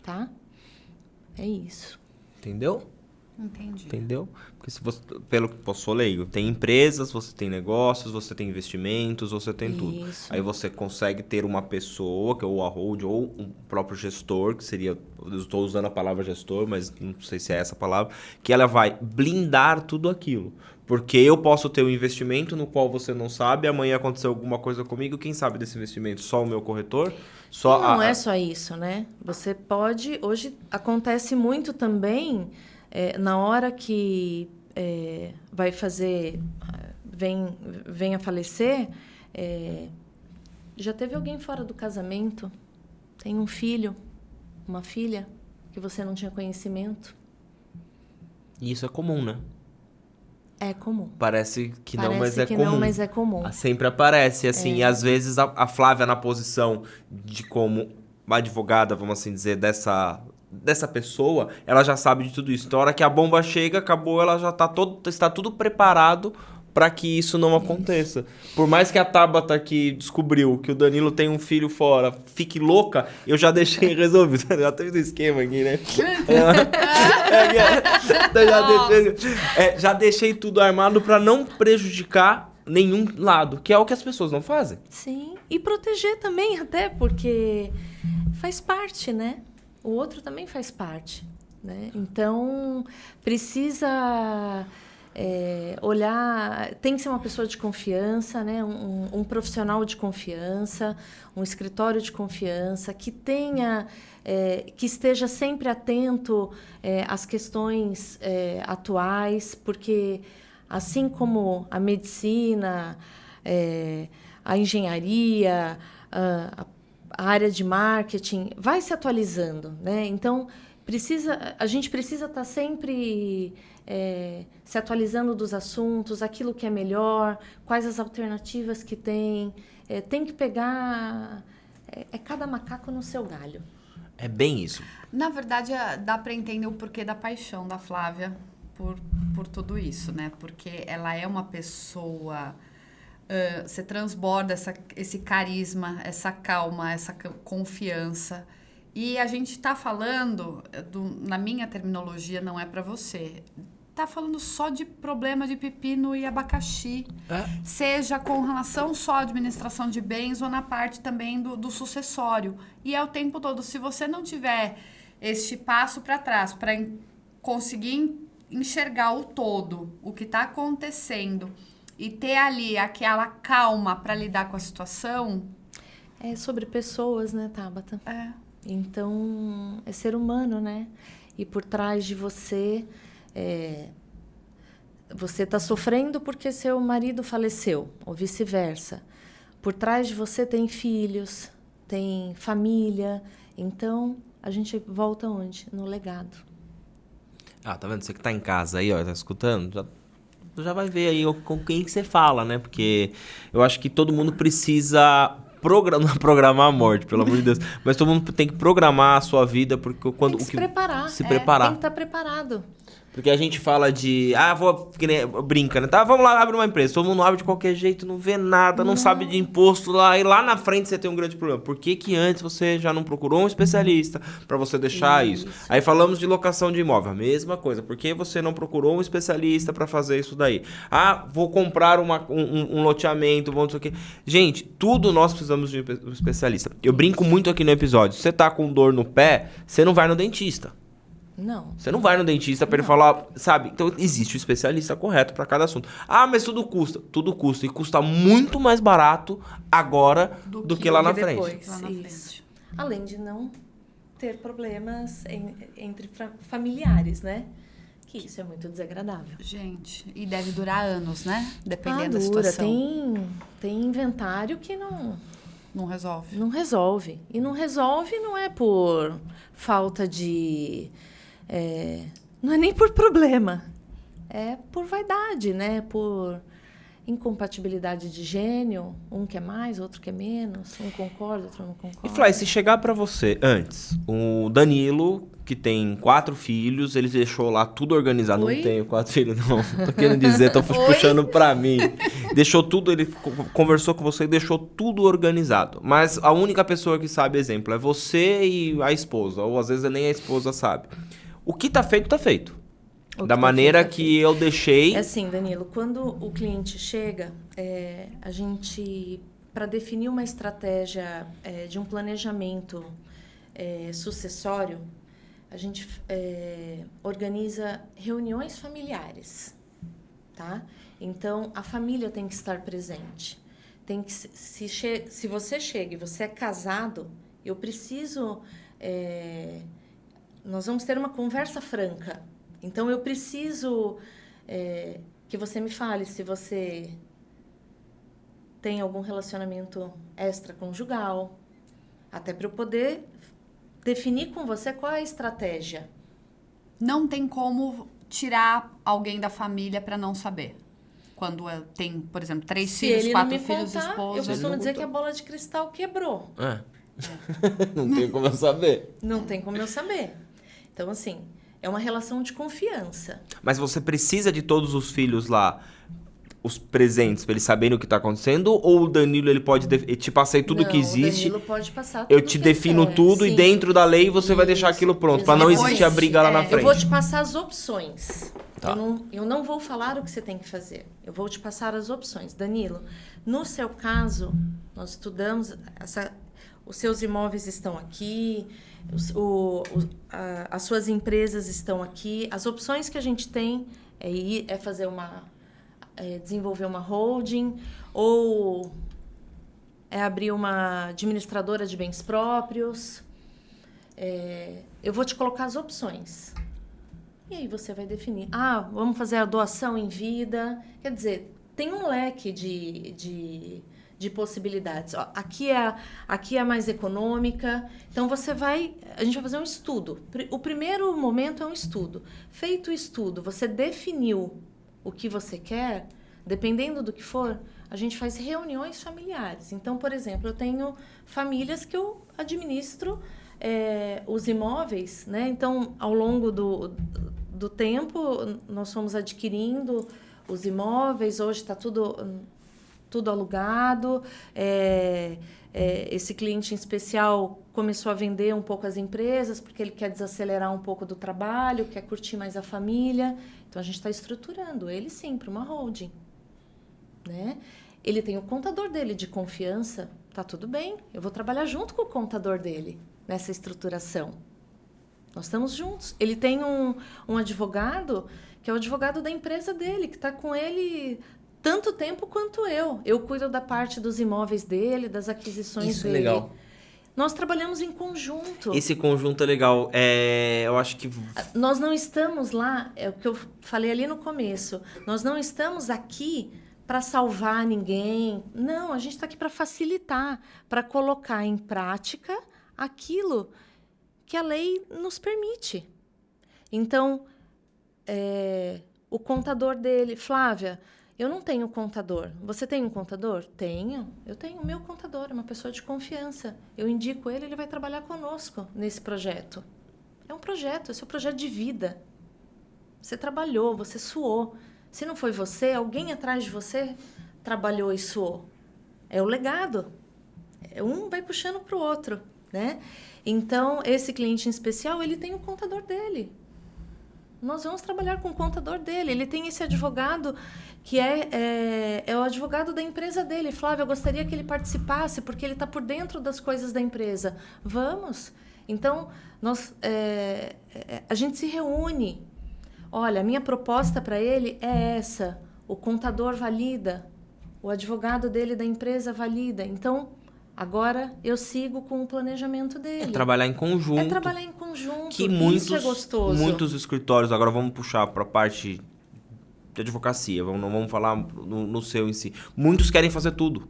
S3: tá? É isso.
S1: Entendeu?
S2: Entendi.
S1: Entendeu? Porque se você, pelo que eu sou leigo, tem empresas, você tem negócios, você tem investimentos, você tem tudo.
S3: Isso.
S1: Aí você consegue ter uma pessoa, que é ou a hold, ou um próprio gestor, que seria, eu estou usando a palavra gestor, mas não sei se é essa a palavra, que ela vai blindar tudo aquilo. Porque eu posso ter um investimento no qual você não sabe, amanhã aconteceu alguma coisa comigo, quem sabe desse investimento? Só o meu corretor? Só
S3: Não é só isso, né? Você pode... Hoje acontece muito também, na hora que vai fazer... Vem a falecer, já teve alguém fora do casamento, tem um filho, uma filha, que você não tinha conhecimento.
S1: E isso é comum, né?
S3: É comum.
S1: Parece que não, mas
S3: Parece
S1: é
S3: que
S1: comum.
S3: não, mas é comum.
S1: Sempre aparece, assim, e às vezes a Flávia na posição de como advogada, vamos assim dizer, dessa pessoa, ela já sabe de tudo isso. Então, a hora que a bomba chega, acabou, ela já está tudo preparado para que isso não aconteça. Por mais que a Tabata que descobriu que o Danilo tem um filho fora fique louca, eu já deixei resolvido. Já teve um esquema aqui, né? Já deixei tudo armado para não prejudicar nenhum lado, que é o que as pessoas não fazem.
S3: Sim, e proteger também, até porque faz parte, né? O outro também faz parte, né? Então, precisa olhar... Tem que ser uma pessoa de confiança, né? Um profissional de confiança, um escritório de confiança, que tenha... que esteja sempre atento às questões atuais, porque assim como a medicina, a engenharia, a área de marketing vai se atualizando, né? Então, a gente precisa estar sempre se atualizando dos assuntos, aquilo que é melhor, quais as alternativas que tem. Tem que pegar... cada macaco no seu galho.
S1: É bem isso.
S2: Na verdade, dá para entender o porquê da paixão da Flávia por tudo isso, né? Porque ela é uma pessoa... você transborda esse carisma, essa calma, essa confiança. E a gente está falando, na minha terminologia, não é para você, está falando só de problema de pepino e abacaxi. Seja com relação só à administração de bens ou na parte também do sucessório. E é o tempo todo. Se você não tiver este passo para trás, para conseguir enxergar o todo, o que está acontecendo, e ter ali aquela calma para lidar com a situação...
S3: É sobre pessoas, né, Tabata? Então, é ser humano, né? E por trás de você, você está sofrendo porque seu marido faleceu, ou vice-versa. Por trás de você tem filhos, tem família. Então, a gente volta onde? No legado.
S1: Tá vendo? Você que tá em casa aí, ó, tá escutando, já vai ver aí com quem que você fala, né? Porque eu acho que todo mundo precisa programar a morte, pelo amor de Deus. Mas todo mundo tem que programar a sua vida, porque quando...
S3: Tem que se preparar.
S1: Preparar.
S3: Tem que estar preparado.
S1: Porque a gente fala de... brinca, né? Tá, vamos lá, abre uma empresa. Todo mundo abre de qualquer jeito, não vê nada, não sabe de imposto lá. E lá na frente você tem um grande problema. Por que antes você já não procurou um especialista para você deixar isso? Aí falamos de locação de imóvel. A mesma coisa. Por que você não procurou um especialista para fazer isso daí? Vou comprar um loteamento, vou não sei o quê. Gente, tudo nós precisamos de um especialista. Eu brinco muito aqui no episódio. Se você tá com dor no pé, você não vai no dentista.
S3: Não.
S1: Você não vai no dentista para ele falar, sabe? Então, existe o especialista correto para cada assunto. Mas tudo custa. Tudo custa. E custa muito mais barato agora do que lá na frente.
S3: Depois, isso. Além de não ter problemas entre familiares, né? Que isso é muito desagradável.
S2: Gente, e deve durar anos, né? Dependendo da situação.
S3: Tem inventário que
S2: não resolve.
S3: Não resolve. E não resolve não é por falta de... não é nem por problema. É por vaidade, né? Por incompatibilidade de gênio. Um quer mais, outro quer menos. Um concorda, outro não concorda.
S1: E Flávia, se chegar pra você antes, o Danilo, que tem 4 filhos, ele deixou lá tudo organizado.
S2: Oi?
S1: Não tenho 4 filhos, não. Tô querendo dizer, tô puxando pra mim. Deixou tudo, ele conversou com você e deixou tudo organizado. Mas a única pessoa que sabe, exemplo, é você e a esposa. Ou às vezes nem a esposa sabe. O que tá feito, tá feito. Da maneira que eu deixei.
S3: É assim, Danilo, quando o cliente chega, a gente, para definir uma estratégia de um planejamento sucessório, a gente organiza reuniões familiares, tá? Então, a família tem que estar presente. Tem que, se você chega e você é casado, eu preciso... nós vamos ter uma conversa franca. Então, eu preciso que você me fale se você tem algum relacionamento extraconjugal, até para eu poder definir com você qual é a estratégia.
S2: Não tem como tirar alguém da família para não saber. Quando tem, por exemplo, 3 filhos, 4 filhos, esposa.
S3: Eu costumo dizer que a bola de cristal quebrou.
S1: Não tem como eu saber.
S3: Não tem como eu saber. Então, assim, é uma relação de confiança.
S1: Mas você precisa de todos os filhos lá, os presentes, pra eles saberem o que tá acontecendo? Ou o Danilo, ele pode te passei tudo que existe?
S3: O Danilo pode passar tudo
S1: eu te defino tudo e dentro da lei você vai deixar aquilo pronto, pra não existir a briga lá na frente.
S3: Eu vou te passar as opções.
S1: Tá.
S3: Eu não vou falar o que você tem que fazer. Eu vou te passar as opções. Danilo, no seu caso, nós estudamos... Os seus imóveis estão aqui, as suas empresas estão aqui. As opções que a gente tem é fazer desenvolver uma holding ou abrir uma administradora de bens próprios. Eu vou te colocar as opções. E aí você vai definir. Vamos fazer a doação em vida. Quer dizer, tem um leque de possibilidades. Aqui é a mais econômica. Então, a gente vai fazer um estudo. O primeiro momento é um estudo. Feito o estudo, você definiu o que você quer, dependendo do que for, a gente faz reuniões familiares. Então, por exemplo, eu tenho famílias que eu administro os imóveis, né? Então, ao longo do tempo, nós fomos adquirindo os imóveis. Hoje está tudo alugado. Esse cliente em especial começou a vender um pouco as empresas, porque ele quer desacelerar um pouco do trabalho, quer curtir mais a família. Então, a gente está estruturando ele, sim, para uma holding. Né? Ele tem o contador dele de confiança, tá tudo bem. Eu vou trabalhar junto com o contador dele nessa estruturação. Nós estamos juntos. Ele tem um advogado, que é o advogado da empresa dele, que está com ele... tanto tempo quanto eu. Eu cuido da parte dos imóveis dele, das aquisições dele.
S1: Isso é legal.
S3: Nós trabalhamos em conjunto.
S1: Esse conjunto é legal. Eu acho que...
S3: Nós não estamos lá, é o que eu falei ali no começo, nós não estamos aqui para salvar ninguém. Não, a gente está aqui para facilitar, para colocar em prática aquilo que a lei nos permite. Então, o contador dele... Flávia... Eu não tenho contador. Você tem um contador? Tenho. Eu tenho o meu contador, uma pessoa de confiança. Eu indico ele vai trabalhar conosco nesse projeto. É um projeto, esse é um projeto de vida. Você trabalhou, você suou. Se não foi você, alguém atrás de você trabalhou e suou. É o legado. Um vai puxando para o outro, né? Então, esse cliente em especial, ele tem o contador dele. Nós vamos trabalhar com o contador dele. Ele tem esse advogado que é o advogado da empresa dele. Flávia, eu gostaria que ele participasse, porque ele está por dentro das coisas da empresa. Vamos. Então, a gente se reúne. Olha, a minha proposta para ele é essa. O contador valida. O advogado dele da empresa valida. Então... agora eu sigo com o planejamento dele.
S1: Trabalhar em conjunto.
S3: Trabalhar em conjunto.
S1: Que
S3: isso é gostoso.
S1: Muitos escritórios, agora vamos puxar para a parte de advocacia, não vamos falar no seu em si. Muitos querem fazer tudo.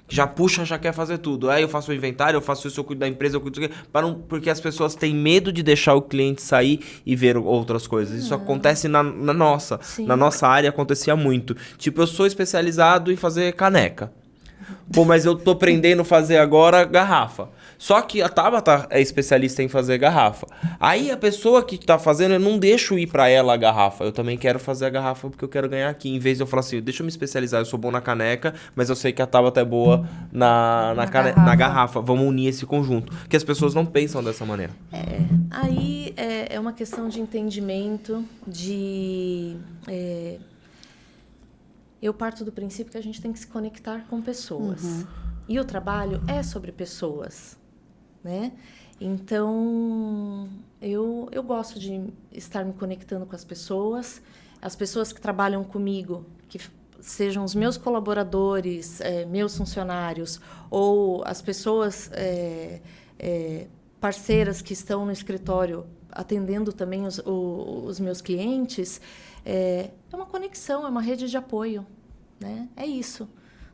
S1: Já puxa, já quer fazer tudo. Aí eu faço o inventário, eu faço isso, eu cuido da empresa, eu cuido disso aqui. Porque as pessoas têm medo de deixar o cliente sair e ver outras coisas. Isso acontece na nossa. Sim. Na nossa área acontecia muito. Tipo, eu sou especializado em fazer caneca. Pô, mas eu tô aprendendo a fazer agora garrafa. Só que a Tabata é especialista em fazer garrafa. Aí a pessoa que tá fazendo, eu não deixo ir pra ela a garrafa. Eu também quero fazer a garrafa porque eu quero ganhar aqui. Em vez de eu falar assim, deixa eu me especializar, eu sou bom na caneca, mas eu sei que a Tabata é boa na garrafa. Vamos unir esse conjunto. Que as pessoas não pensam dessa maneira.
S3: Aí é uma questão de entendimento, eu parto do princípio que a gente tem que se conectar com pessoas. E o trabalho é sobre pessoas, né? Então, eu gosto de estar me conectando com as pessoas que trabalham comigo, que sejam os meus colaboradores, meus funcionários, ou as pessoas parceiras que estão no escritório atendendo também os meus clientes, é uma conexão, é uma rede de apoio, né? É isso.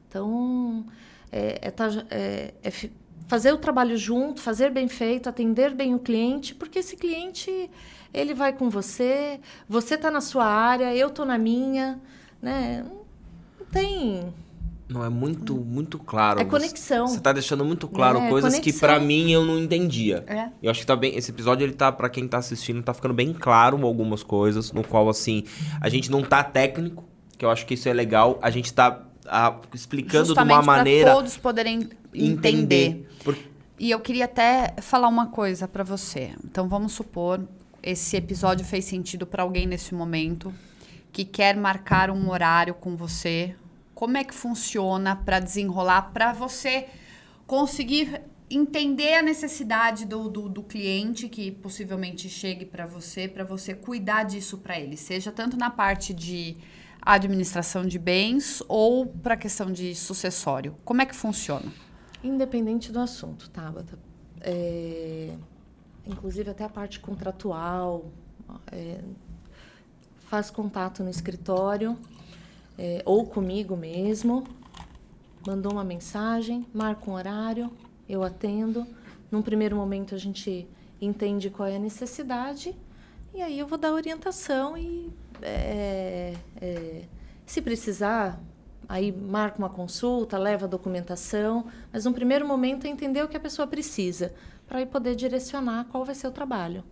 S3: Então, fazer o trabalho junto, fazer bem feito, atender bem o cliente, porque esse cliente, ele vai com você está na sua área, eu estou na minha, né? Não tem...
S1: Não, é muito claro.
S3: É conexão.
S1: Você tá deixando muito claro coisas que pra mim eu não entendia. Eu acho que tá bem... Esse episódio, ele tá, pra quem tá assistindo, tá ficando bem claro algumas coisas, no qual, assim, a gente não tá técnico, que eu acho que isso é legal. A gente tá explicando
S2: justamente
S1: de uma maneira...
S2: pra todos poderem entender. E eu queria até falar uma coisa pra você. Então, vamos supor, esse episódio fez sentido pra alguém nesse momento, que quer marcar um horário com você. Como é que funciona para desenrolar, para você conseguir entender a necessidade do cliente que possivelmente chegue para você cuidar disso para ele, seja tanto na parte de administração de bens ou para a questão de sucessório. Como é que funciona?
S3: Independente do assunto, Tabata. Inclusive até a parte contratual, faz contato no escritório, ou comigo mesmo, mandou uma mensagem, marca um horário, eu atendo. Num primeiro momento a gente entende qual é a necessidade e aí eu vou dar orientação e se precisar, aí marca uma consulta, leva a documentação, mas num primeiro momento é entender o que a pessoa precisa para aí poder direcionar qual vai ser o trabalho.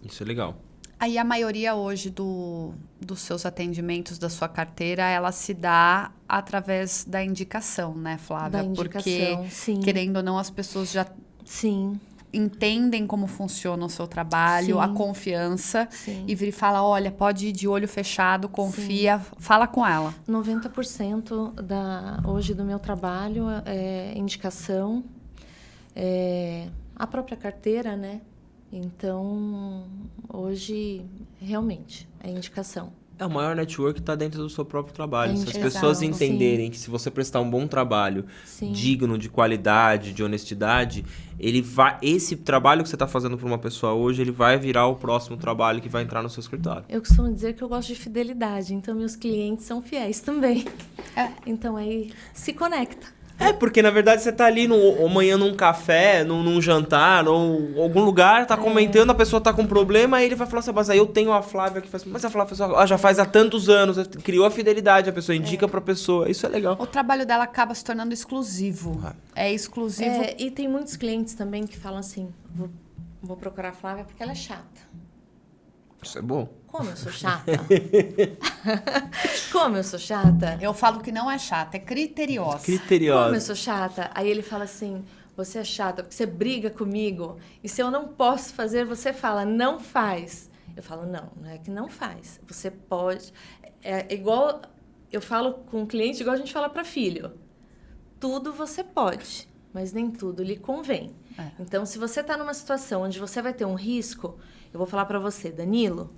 S1: Isso é legal.
S2: Aí a maioria hoje dos seus atendimentos, da sua carteira, ela se dá através da indicação, né, Flávia?
S3: Da indicação,
S2: porque,
S3: sim.
S2: Querendo ou não, as pessoas já
S3: sim.
S2: entendem como funciona o seu trabalho,
S3: sim.
S2: a confiança,
S3: sim.
S2: e vira e fala, olha, pode ir de olho fechado, confia, fala com ela.
S3: 90% hoje do meu trabalho é indicação, a própria carteira, né? Então, hoje, realmente, é indicação.
S1: O maior network está dentro do seu próprio trabalho. Se as
S3: Exato,
S1: pessoas entenderem
S3: sim.
S1: que se você prestar um bom trabalho,
S3: sim.
S1: digno, de qualidade, de honestidade, esse trabalho que você está fazendo para uma pessoa hoje, ele vai virar o próximo trabalho que vai entrar no seu escritório.
S3: Eu costumo dizer que eu gosto de fidelidade, então meus clientes são fiéis também. Então aí se conecta.
S1: Porque na verdade você tá ali amanhã num café, num jantar, ou algum lugar, tá comentando, a pessoa tá com problema, aí ele vai falar assim, mas aí eu tenho a Flávia que faz... Mas a Flávia já faz há tantos anos, criou a fidelidade, a pessoa indica pra pessoa, isso é legal.
S2: O trabalho dela acaba se tornando exclusivo. É exclusivo.
S3: E tem muitos clientes também que falam assim, vou procurar a Flávia porque ela é chata.
S1: Isso é bom.
S3: Como eu sou chata? Como eu sou chata?
S2: Eu falo que não é chata, é criteriosa.
S3: Como eu sou chata? Aí ele fala assim, você é chata porque você briga comigo e se eu não posso fazer, você fala, não faz. Eu falo, não é que não faz. Você pode... É igual... Eu falo com o cliente igual a gente fala para filho. Tudo você pode, mas nem tudo lhe convém. Então, se você está numa situação onde você vai ter um risco, eu vou falar para você, Danilo,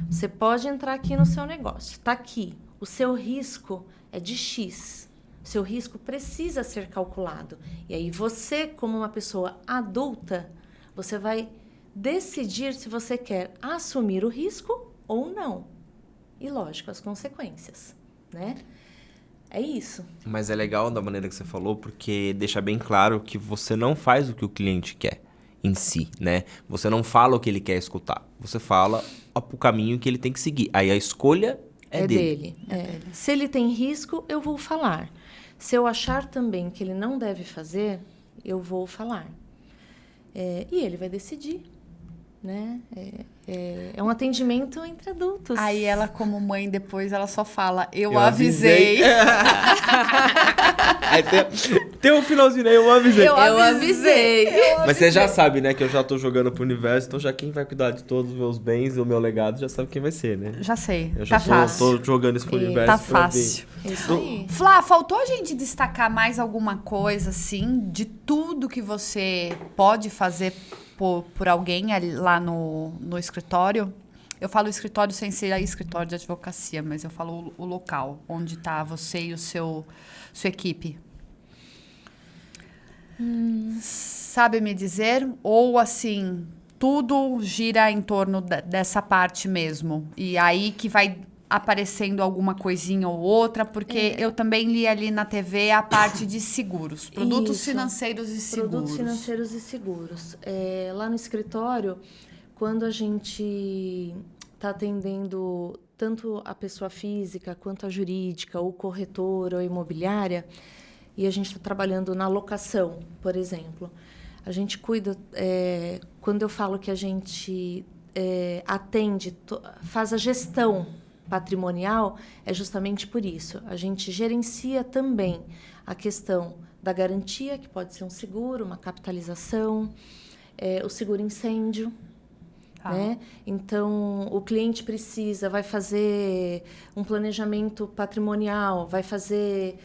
S3: você pode entrar aqui no seu negócio. Está aqui. O seu risco é de X. O seu risco precisa ser calculado. E aí você, como uma pessoa adulta, você vai decidir se você quer assumir o risco ou não. E, lógico, as consequências, né? É isso.
S1: Mas é legal da maneira que você falou, porque deixa bem claro que você não faz o que o cliente quer em si, né? Você não fala o que ele quer escutar. Você fala o caminho que ele tem que seguir. Aí a escolha é dele.
S3: Se ele tem risco, eu vou falar. Se eu achar também que ele não deve fazer, eu vou falar. E ele vai decidir, né? É um atendimento entre adultos.
S2: Aí ela, como mãe, depois ela só fala, eu
S1: avisei.
S2: avisei.
S1: Aí tem um finalzinho aí, eu avisei.
S3: Eu avisei.
S1: Mas você já sabe, né, que eu já tô jogando pro universo, então já quem vai cuidar de todos os meus bens e o meu legado já sabe quem vai ser, né?
S2: Já sei,
S1: Eu já
S2: tá fácil.
S1: tô jogando isso pro universo.
S2: Tá
S1: pra
S2: fácil.
S3: Isso aí.
S2: Flá, faltou a gente destacar mais alguma coisa, assim, de tudo que você pode fazer por alguém lá no escritório? Eu falo escritório sem ser escritório de advocacia, mas eu falo o local, onde está você e sua equipe. Sabe me dizer? Ou, assim, tudo gira em torno dessa parte mesmo? E aí que vai aparecendo alguma coisinha ou outra, porque eu também li ali na TV a parte de seguros, produtos
S3: Isso.
S2: financeiros e seguros.
S3: Produtos financeiros e seguros. Lá no escritório, quando a gente está atendendo tanto a pessoa física quanto a jurídica, ou corretora, ou imobiliária, e a gente está trabalhando na locação, por exemplo, a gente cuida, quando eu falo que a gente atende, faz a gestão patrimonial, é justamente por isso. A gente gerencia também a questão da garantia, que pode ser um seguro, uma capitalização, o seguro incêndio. Né? Então, o cliente vai fazer um planejamento patrimonial, vai fazer...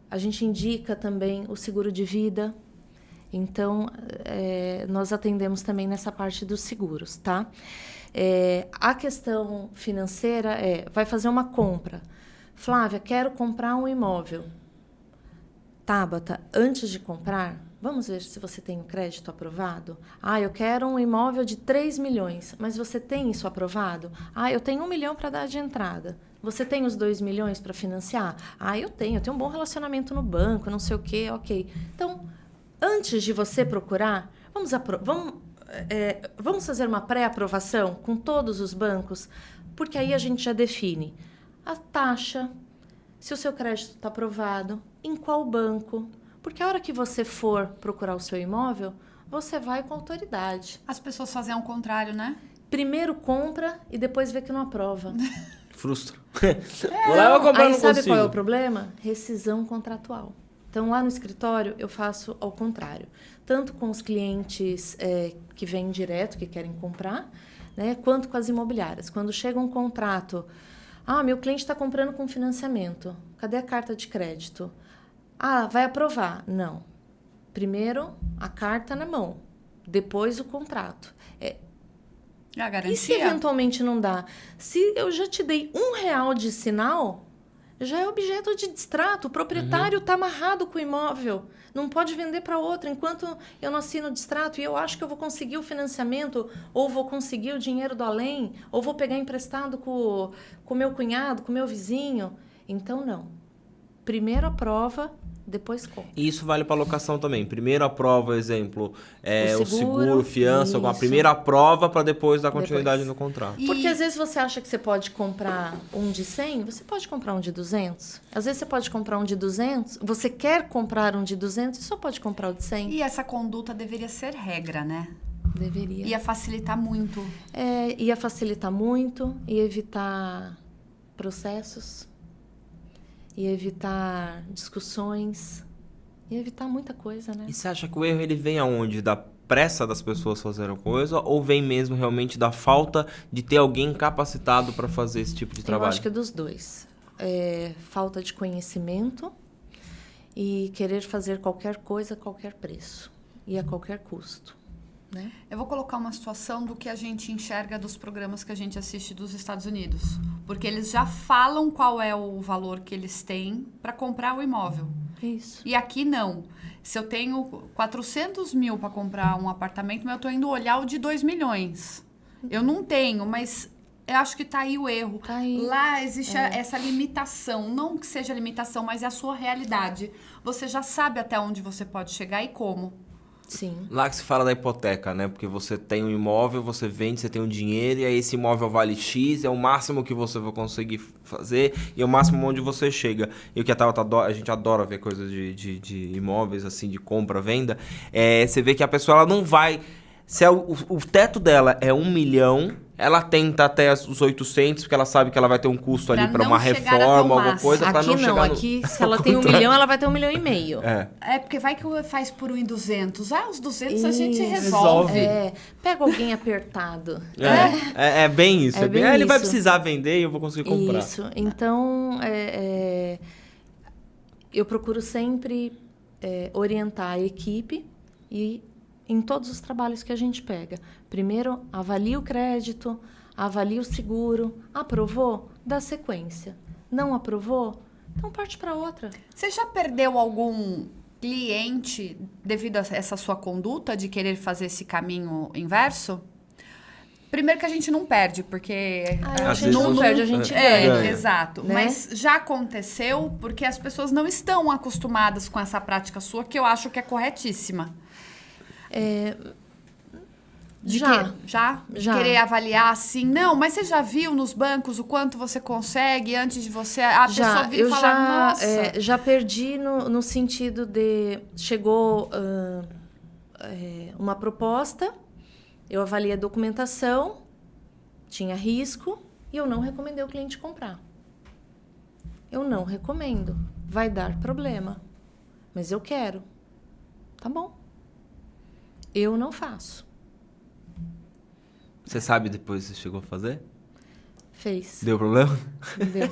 S3: a gente indica também o seguro de vida. Então, nós atendemos também nessa parte dos seguros, tá? A questão financeira vai fazer uma compra. Flávia, quero comprar um imóvel. Tabata, antes de comprar... Vamos ver se você tem o crédito aprovado? Eu quero um imóvel de 3 milhões, mas você tem isso aprovado? Eu tenho 1 milhão para dar de entrada. Você tem os 2 milhões para financiar? Eu tenho um bom relacionamento no banco, não sei o quê, ok. Então, antes de você procurar, vamos fazer uma pré-aprovação com todos os bancos, porque aí a gente já define a taxa, se o seu crédito está aprovado, em qual banco. Porque a hora que você for procurar o seu imóvel, você vai com autoridade.
S2: As pessoas fazem ao contrário, né?
S3: Primeiro compra e depois vê que não aprova.
S1: Frustra. Eu comprar,
S3: aí
S1: não
S3: sabe
S1: consigo.
S3: qual é o problema? Rescisão contratual. Então, lá no escritório, eu faço ao contrário. Tanto com os clientes que vêm direto, que querem comprar, né, quanto com as imobiliárias. Quando chega um contrato, meu cliente está comprando com financiamento. Cadê a carta de crédito? Vai aprovar. Não. Primeiro, a carta na mão. Depois, o contrato.
S2: A garantia?
S3: E se eventualmente não dá? Se eu já te dei R$1 de sinal, já é objeto de distrato. O proprietário está amarrado com o imóvel. Não pode vender para outro enquanto eu não assino o distrato. E eu acho que eu vou conseguir o financiamento, ou vou conseguir o dinheiro do além, ou vou pegar emprestado com o meu cunhado, com o meu vizinho. Então, não. Primeiro aprova, depois compra.
S1: E isso vale para locação também. Primeiro aprova, exemplo, o
S3: seguro,
S1: seguro, fiança, com a primeira aprova para depois dar continuidade no contrato.
S3: Porque às vezes você acha que você pode comprar um de 100, você pode comprar um de 200. Às vezes você pode comprar um de 200, você quer comprar um de 200 e só pode comprar o de 100.
S2: E essa conduta deveria ser regra, né?
S3: Deveria.
S2: Ia facilitar muito.
S3: Ia facilitar muito, ia evitar processos, ia evitar discussões, ia evitar muita coisa, né?
S1: E você acha que o erro ele vem aonde? Da pressa das pessoas fazendo coisa ou vem mesmo realmente da falta de ter alguém capacitado para fazer esse tipo de trabalho?
S3: Eu acho que é dos dois. Falta de conhecimento e querer fazer qualquer coisa a qualquer preço e a qualquer custo. Né?
S2: Eu vou colocar uma situação do que a gente enxerga dos programas que a gente assiste dos Estados Unidos. Porque eles já falam qual é o valor que eles têm para comprar o imóvel.
S3: Isso.
S2: E aqui não. Se eu tenho 400 mil para comprar um apartamento, eu estou indo olhar o de 2 milhões. Eu não tenho, mas eu acho que está aí o erro.
S3: Tá aí.
S2: Lá existe essa limitação. Não que seja limitação, mas é a sua realidade. Você já sabe até onde você pode chegar e como.
S3: Sim.
S1: Lá que se fala da hipoteca, né? Porque você tem um imóvel, você vende, você tem um dinheiro, e aí esse imóvel vale X, é o máximo que você vai conseguir fazer, e é o máximo onde você chega. E o que a gente adora ver coisas de imóveis, assim, de compra, venda, você vê que a pessoa ela não vai... Se o teto dela é 1 milhão, ela tenta até os 800, porque ela sabe que ela vai ter um custo ali para uma reforma, alguma coisa, para não chegar no...
S3: Aqui, se ela tem 1 milhão, ela vai ter 1,5 milhão.
S2: Porque vai que faz por 1.200. Os 200 a gente
S3: Isso.
S2: resolve.
S3: Pega alguém apertado.
S1: É bem isso. Ele vai
S3: isso.
S1: precisar vender e eu vou conseguir comprar.
S3: Isso. Então, eu procuro sempre orientar a equipe e em todos os trabalhos que a gente pega. Primeiro, avalia o crédito, avalia o seguro. Aprovou? Dá sequência. Não aprovou? Então parte para outra.
S2: Você já perdeu algum cliente devido a essa sua conduta de querer fazer esse caminho inverso? Primeiro que a gente não perde, porque...
S3: A gente não perde, a gente ganha.
S2: Exato.
S3: Né?
S2: Mas já aconteceu porque as pessoas não estão acostumadas com essa prática sua, que eu acho que é corretíssima. Já querer avaliar assim, não, mas você já viu nos bancos o quanto você consegue antes de você pessoa vir falar, nossa.
S3: Já perdi no sentido de chegou uma proposta, eu avaliei a documentação, tinha risco e eu não recomendei o cliente comprar. Eu não recomendo, vai dar problema, mas eu quero. Tá bom. Eu não faço.
S1: Você sabe depois se chegou a fazer?
S3: Fez.
S1: Deu problema?
S3: Deu.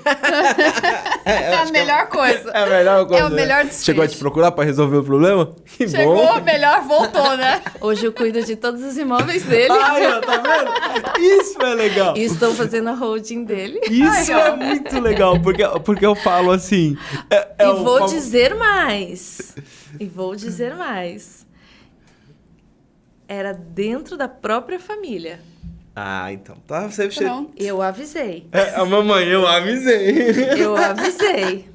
S2: É a melhor coisa.
S1: É a melhor coisa.
S2: É o melhor desfecho.
S1: Chegou a te procurar para resolver o problema? Que
S2: Chegou,
S1: bom.
S2: melhor voltou, né?
S3: Hoje eu cuido de todos os imóveis dele.
S1: Ai, ó, tá vendo? Isso é legal.
S3: E estou fazendo a holding dele.
S1: Isso é muito legal, porque eu falo assim...
S3: dizer mais. E vou dizer mais. Era dentro da própria família.
S1: Ah, então. Tá, você...
S3: Eu avisei.
S1: A mamãe, eu avisei.
S3: Eu avisei.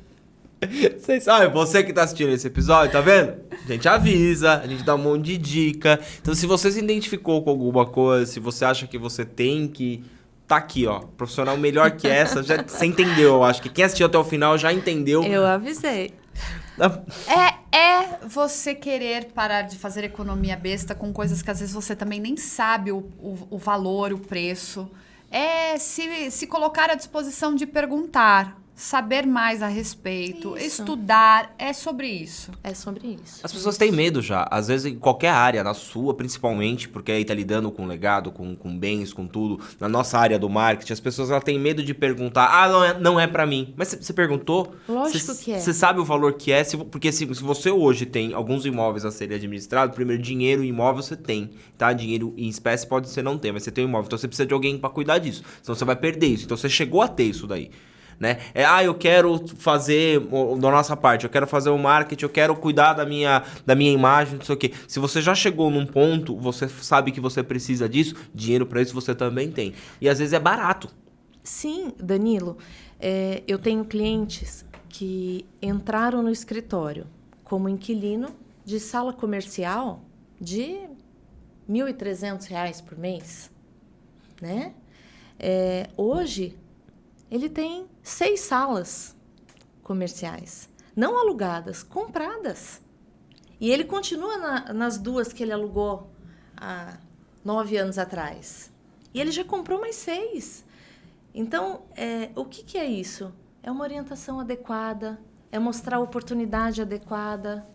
S1: Você que tá assistindo esse episódio, tá vendo? A gente avisa, a gente dá um monte de dica. Então, se você se identificou com alguma coisa, se você acha que você tem que... Tá aqui, ó. Profissional melhor que essa, você entendeu, eu acho. Que quem assistiu até o final já entendeu.
S3: Eu avisei.
S2: É você querer parar de fazer economia besta com coisas que às vezes você também nem sabe o valor, o preço. É se colocar à disposição de perguntar, saber mais a respeito, estudar, é sobre isso.
S3: É sobre isso.
S1: As pessoas têm medo já, às vezes em qualquer área, na sua principalmente, porque aí tá lidando com legado, com bens, com tudo. Na nossa área do marketing, as pessoas elas têm medo de perguntar, não é pra mim. Mas você perguntou?
S3: Lógico que é.
S1: Você sabe o valor que é? Porque se você hoje tem alguns imóveis a serem administrados, primeiro dinheiro e imóvel você tem, tá? Dinheiro em espécie pode ser não ter, mas você tem um imóvel, então você precisa de alguém pra cuidar disso. Senão você vai perder isso. Então você chegou a ter isso daí. Né? Eu quero fazer da nossa parte, eu quero fazer o marketing, eu quero cuidar da minha imagem, não sei o quê. Se você já chegou num ponto, você sabe que você precisa disso, dinheiro para isso você também tem. E às vezes é barato.
S3: Sim, Danilo. Eu tenho clientes que entraram no escritório como inquilino de sala comercial de R$ 1.300 por mês. Né? Hoje, ele tem 6 salas comerciais, não alugadas, compradas. E ele continua nas 2 que ele alugou há 9 anos atrás. E ele já comprou mais 6. Então, o que é isso? É uma orientação adequada, é mostrar a oportunidade adequada.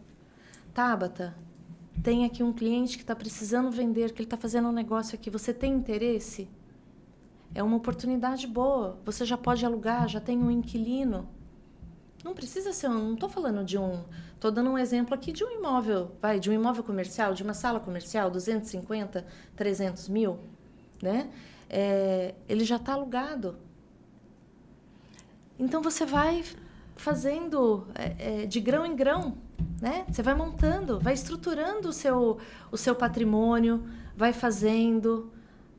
S3: Tabata, tem aqui um cliente que está precisando vender, que ele está fazendo um negócio aqui. Você tem interesse? É uma oportunidade boa. Você já pode alugar, já tem um inquilino. Não precisa ser não estou falando de estou dando um exemplo aqui de um imóvel, de um imóvel comercial, de uma sala comercial, 250, 300 mil, né? Ele já está alugado. Então, você vai fazendo de grão em grão, né? Você vai montando, vai estruturando o seu patrimônio, vai fazendo...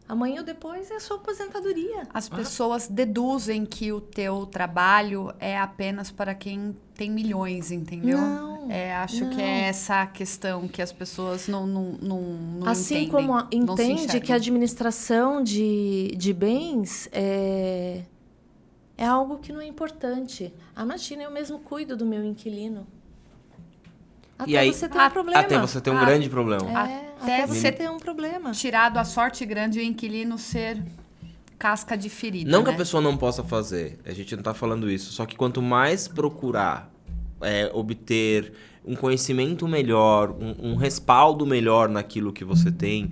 S3: Amanhã ou depois é a sua aposentadoria.
S2: As pessoas deduzem que o teu trabalho é apenas para quem tem milhões, entendeu?
S3: Não,
S2: Acho que é essa a questão que as pessoas não
S3: assim
S2: entendem.
S3: como
S2: não se
S3: entende que
S2: enxergam.
S3: a administração de bens é algo que não é importante. Imagina, eu mesmo cuido do meu inquilino.
S1: E aí-
S3: você ter um problema.
S1: Até você tem um grande problema.
S3: Até você
S2: você
S3: ter um problema.
S2: Tirado a sorte grande e o inquilino ser casca de ferida,
S1: Não que
S2: né?
S1: a pessoa não possa fazer, a gente não tá falando isso. Só que quanto mais procurar obter um conhecimento melhor, um respaldo melhor naquilo que você tem,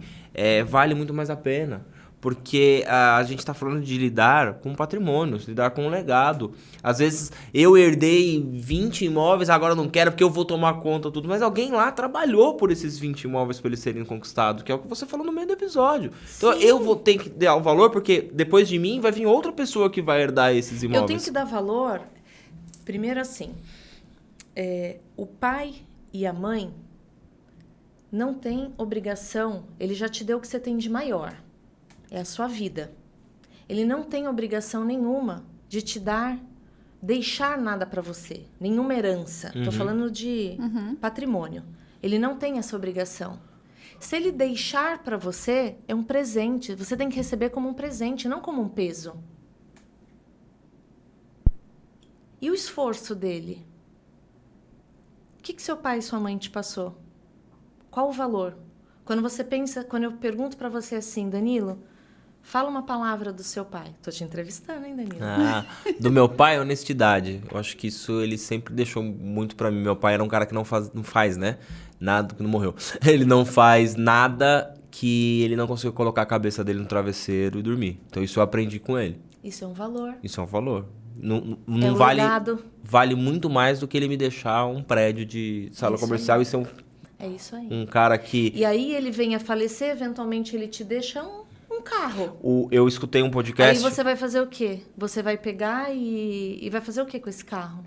S1: vale muito mais a pena. Porque a gente tá falando de lidar com patrimônios, lidar com um legado. Às vezes eu herdei 20 imóveis, agora eu não quero porque eu vou tomar conta tudo. Mas alguém lá trabalhou por esses 20 imóveis para eles serem conquistados, que é o que você falou no meio do episódio. Então eu vou ter que dar o valor, porque depois de mim vai vir outra pessoa que vai herdar esses imóveis.
S3: Eu tenho que dar valor, primeiro assim, o pai e a mãe não têm obrigação, ele já te deu o que você tem de maior, é a sua vida. Ele não tem obrigação nenhuma de te deixar nada para você, nenhuma herança. Tô falando de patrimônio. Ele não tem essa obrigação. Se ele deixar para você, é um presente. Você tem que receber como um presente, não como um peso. E o esforço dele? O que seu pai e sua mãe te passou? Qual o valor? Quando eu pergunto para você assim, Danilo, fala uma palavra do seu pai. Tô te entrevistando, hein, Danilo?
S1: Do meu pai, honestidade. Eu acho que isso ele sempre deixou muito pra mim. Meu pai era um cara que não faz, né? Nada, que não morreu. Ele não faz nada que ele não consiga colocar a cabeça dele no travesseiro e dormir. Então isso eu aprendi com ele.
S3: Isso é um valor.
S1: Isso é um valor. Não
S3: É um
S1: vale,
S3: legado.
S1: vale muito mais do que ele me deixar um prédio de sala
S3: isso
S1: comercial
S3: aí.
S1: e ser
S3: É isso aí.
S1: um cara que...
S3: E aí ele vem a falecer, eventualmente ele te deixa um carro.
S1: Eu escutei um podcast...
S3: Aí você vai fazer o quê? Você vai pegar e vai fazer o quê com esse carro?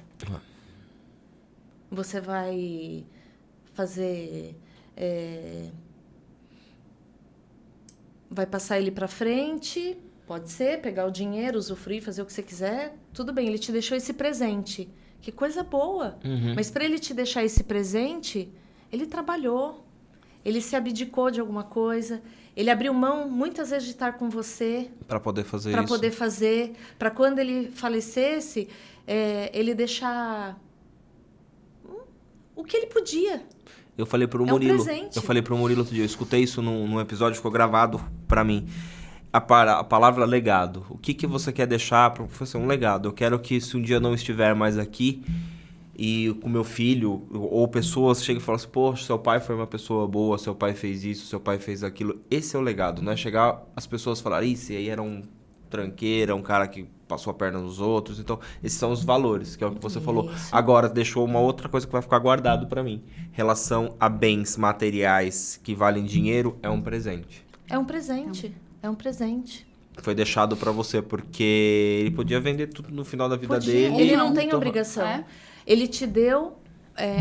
S3: Você vai fazer... vai passar ele para frente, pode ser, pegar o dinheiro, usufruir, fazer o que você quiser. Tudo bem, ele te deixou esse presente. Que coisa boa. Mas para ele te deixar esse presente, ele trabalhou. Ele se abdicou de alguma coisa. Ele abriu mão, muitas vezes, de estar com você.
S1: Para poder fazer
S3: Para
S1: isso.
S3: poder fazer. Para quando ele falecesse, ele deixar o que ele podia.
S1: Eu falei pro
S3: um
S1: Murilo.
S3: presente.
S1: Eu falei pro Murilo outro dia. Eu escutei isso num episódio, ficou gravado pra mim. A palavra legado. O que você quer deixar para você? Um legado. Eu quero que se um dia eu não estiver mais aqui e com meu filho ou pessoas cheguem e falem assim, poxa, seu pai foi uma pessoa boa, seu pai fez isso, seu pai fez aquilo. Esse é o legado, não é chegar as pessoas falarem, esse aí era um tranqueira, um cara que passou a perna nos outros. Então, esses são os valores, que é o que você falou. Agora, deixou uma outra coisa que vai ficar guardado para mim. Relação a bens materiais que valem dinheiro é um presente.
S3: É um presente. É um presente.
S1: Foi deixado pra você, porque ele podia vender tudo no final da vida dele.
S3: Ele não tem
S1: Então,
S3: obrigação. Ele te deu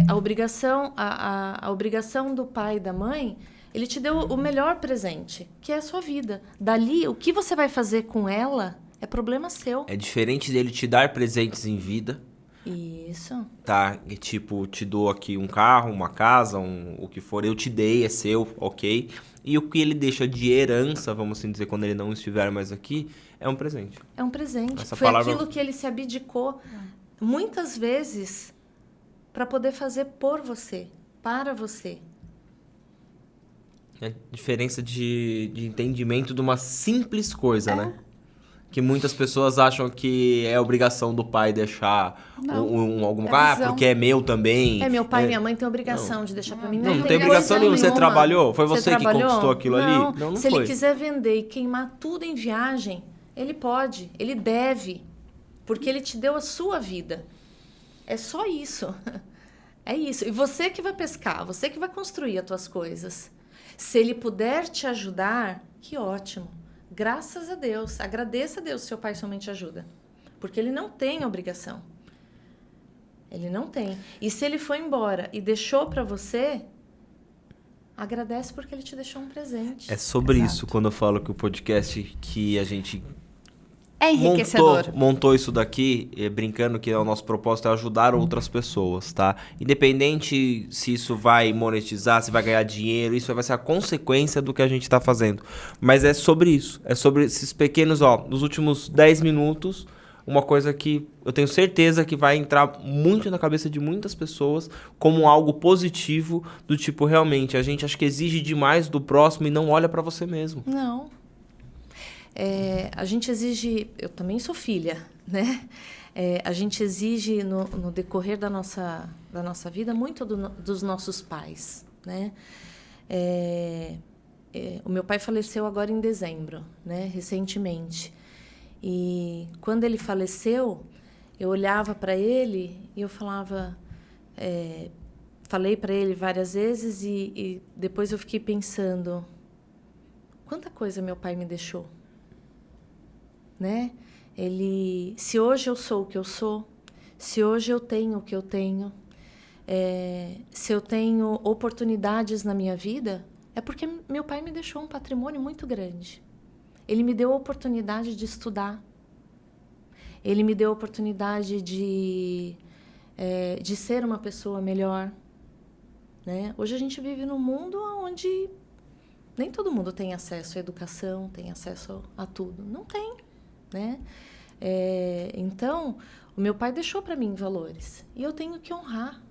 S3: a obrigação, a obrigação do pai e da mãe, ele te deu o melhor presente, que é a sua vida. Dali, o que você vai fazer com ela é problema seu.
S1: É diferente dele te dar presentes em vida,
S3: Isso.
S1: tá? E, tipo, te dou aqui um carro, uma casa, o que for, eu te dei, é seu, ok? E o que ele deixa de herança, vamos assim dizer, quando ele não estiver mais aqui, é um presente.
S3: É um presente.
S1: Essa
S3: Foi
S1: palavra-
S3: aquilo que ele se abdicou muitas vezes para poder fazer por você, para você.
S1: É diferença de entendimento de uma simples coisa, né? Que muitas pessoas acham que é obrigação do pai deixar alguma coisa.
S2: visão.
S1: Porque é meu também.
S3: Meu pai e minha mãe têm obrigação de deixar para mim.
S1: Não tem obrigação nenhuma. Você trabalhou? Foi você que
S3: trabalhou?
S1: conquistou aquilo ali? Não
S3: Se
S1: foi.
S3: ele quiser vender e queimar tudo em viagem, ele pode, ele deve, porque ele te deu a sua vida. É só isso. É isso. E você que vai pescar, você que vai construir as tuas coisas. Se ele puder te ajudar, que ótimo. Graças a Deus. Agradeça a Deus se seu pai e sua mãe te ajudam. Porque ele não tem obrigação. Ele não tem. E se ele foi embora e deixou para você, Agradece porque ele te deixou um presente.
S1: É sobre
S2: Exato.
S1: isso quando eu falo que o podcast que a gente
S2: É enriquecedor.
S1: montou isso daqui, brincando que o nosso propósito é ajudar outras pessoas, tá? Independente se isso vai monetizar, se vai ganhar dinheiro, isso vai ser a consequência do que a gente tá fazendo. Mas é sobre isso, é sobre esses pequenos, nos últimos 10 minutos, uma coisa que eu tenho certeza que vai entrar muito na cabeça de muitas pessoas como algo positivo, do tipo, realmente, a gente acha que exige demais do próximo e não olha pra você mesmo.
S3: Não. A gente exige... Eu também sou filha, né? A gente exige, no decorrer da nossa vida, muito dos nossos pais, né? O meu pai faleceu agora em dezembro, né? Recentemente. E quando ele faleceu, eu olhava para ele e eu falava... falei para ele várias vezes e depois eu fiquei pensando... Quanta coisa meu pai me deixou? Né? Se hoje eu sou o que eu sou, se hoje eu tenho o que eu tenho, se eu tenho oportunidades na minha vida, é porque meu pai me deixou um patrimônio muito grande. Ele me deu a oportunidade de estudar. Ele me deu a oportunidade de ser uma pessoa melhor. Né? Hoje a gente vive num mundo onde nem todo mundo tem acesso à educação, tem acesso a tudo. Não tem. Né? Então, o meu pai deixou para mim valores. E eu tenho que honrar.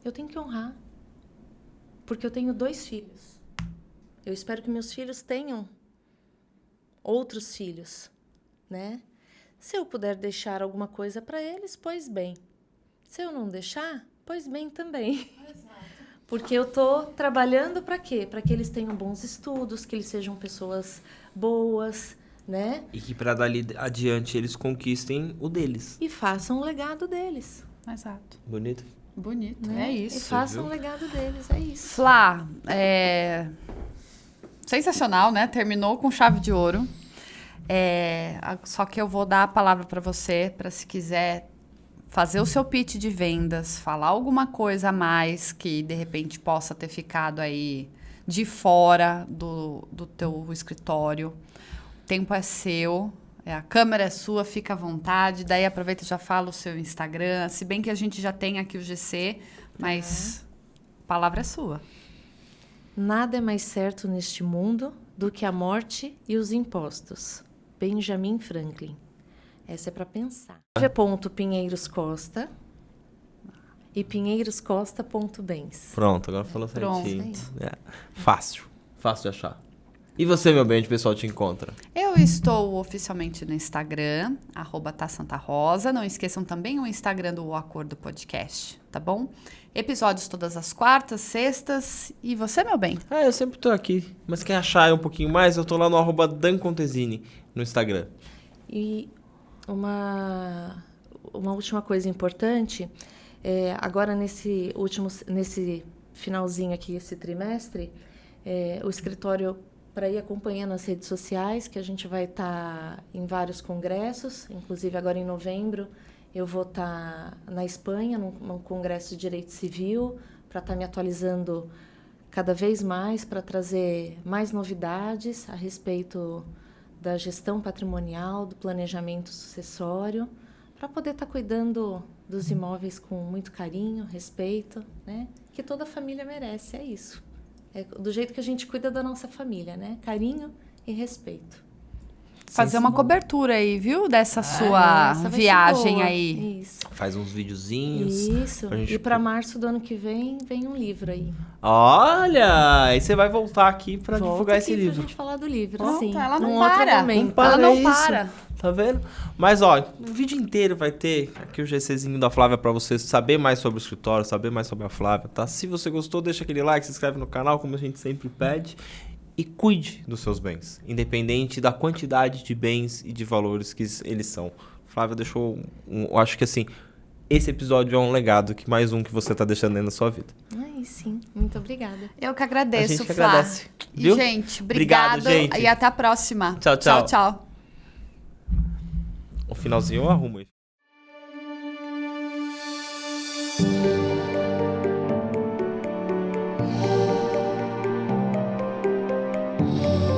S3: Eu tenho que honrar. Porque eu tenho 2 filhos. Eu espero que meus filhos tenham outros filhos. Né? Se eu puder deixar alguma coisa para eles, pois bem. Se eu não deixar, pois bem também. Exato. Porque eu estou trabalhando para quê? Para que eles tenham bons estudos, que eles sejam pessoas boas, né?
S1: E que para dali adiante eles conquistem o deles.
S3: E façam o legado deles.
S2: Exato.
S1: Bonito.
S2: Bonito,
S3: né?
S2: É isso.
S3: E façam o legado deles, é isso.
S2: Flá, sensacional, né? Terminou com chave de ouro. Só que eu vou dar a palavra para você, para se quiser fazer o seu pitch de vendas, falar alguma coisa a mais que de repente possa ter ficado aí de fora do teu escritório. O tempo é seu, a câmera é sua, fica à vontade. Daí aproveita e já fala o seu Instagram. Se bem que a gente já tem aqui o GC, mas a palavra é sua.
S3: Nada é mais certo neste mundo do que a morte e os impostos. Benjamin Franklin. Essa é para pensar. Pinheiros Costa e pinheiroscosta.bens.
S1: Pronto, agora falou certinho.
S2: Pronto.
S1: Fácil de achar. E você, meu bem, onde o pessoal te encontra?
S2: Eu estou oficialmente no Instagram, @tasantarosa. Não esqueçam também o Instagram do O Acordo Podcast, tá bom? Episódios todas as quartas, sextas. E você, meu bem?
S1: Eu sempre tô aqui. Mas quem achar um pouquinho mais, eu tô lá no @dancontesini no Instagram.
S3: E uma última coisa importante, agora nesse finalzinho aqui, esse trimestre, o escritório, para ir acompanhando as redes sociais, que a gente vai estar em vários congressos, inclusive agora em novembro eu vou estar na Espanha, num congresso de Direito Civil, para estar me atualizando cada vez mais, para trazer mais novidades a respeito da gestão patrimonial, do planejamento sucessório, para poder estar cuidando dos imóveis com muito carinho, respeito, né? Que toda família merece, é isso. É do jeito que a gente cuida da nossa família, né? Carinho e respeito.
S2: Fazer uma cobertura aí, viu? Dessa sua viagem aí.
S3: Isso.
S1: Faz uns videozinhos.
S3: Isso. E para março do ano que vem um livro aí.
S1: Olha! Aí você vai voltar aqui para divulgar esse livro.
S3: Pra gente falar do livro,
S2: Pronto,
S3: sim.
S2: ela não
S3: Num
S2: para.
S3: outro momento.
S2: Ela não
S1: isso.
S2: para.
S1: Tá vendo? Mas, ó, o vídeo inteiro vai ter aqui o GCzinho da Flávia pra você saber mais sobre o escritório, saber mais sobre a Flávia, tá? Se você gostou, deixa aquele like, se inscreve no canal, como a gente sempre pede. E cuide dos seus bens, independente da quantidade de bens e de valores que eles são. Flávia deixou, eu acho que assim, esse episódio é um legado, que mais um que você tá deixando aí na sua vida.
S3: Aí sim, muito obrigada.
S2: Eu que agradeço,
S1: A gente que
S2: Flá.
S1: agradece, viu?
S2: E, gente, obrigado.
S1: Gente.
S2: E até a próxima.
S1: Tchau, tchau.
S2: Tchau, tchau.
S1: O finalzinho eu arrumo aí.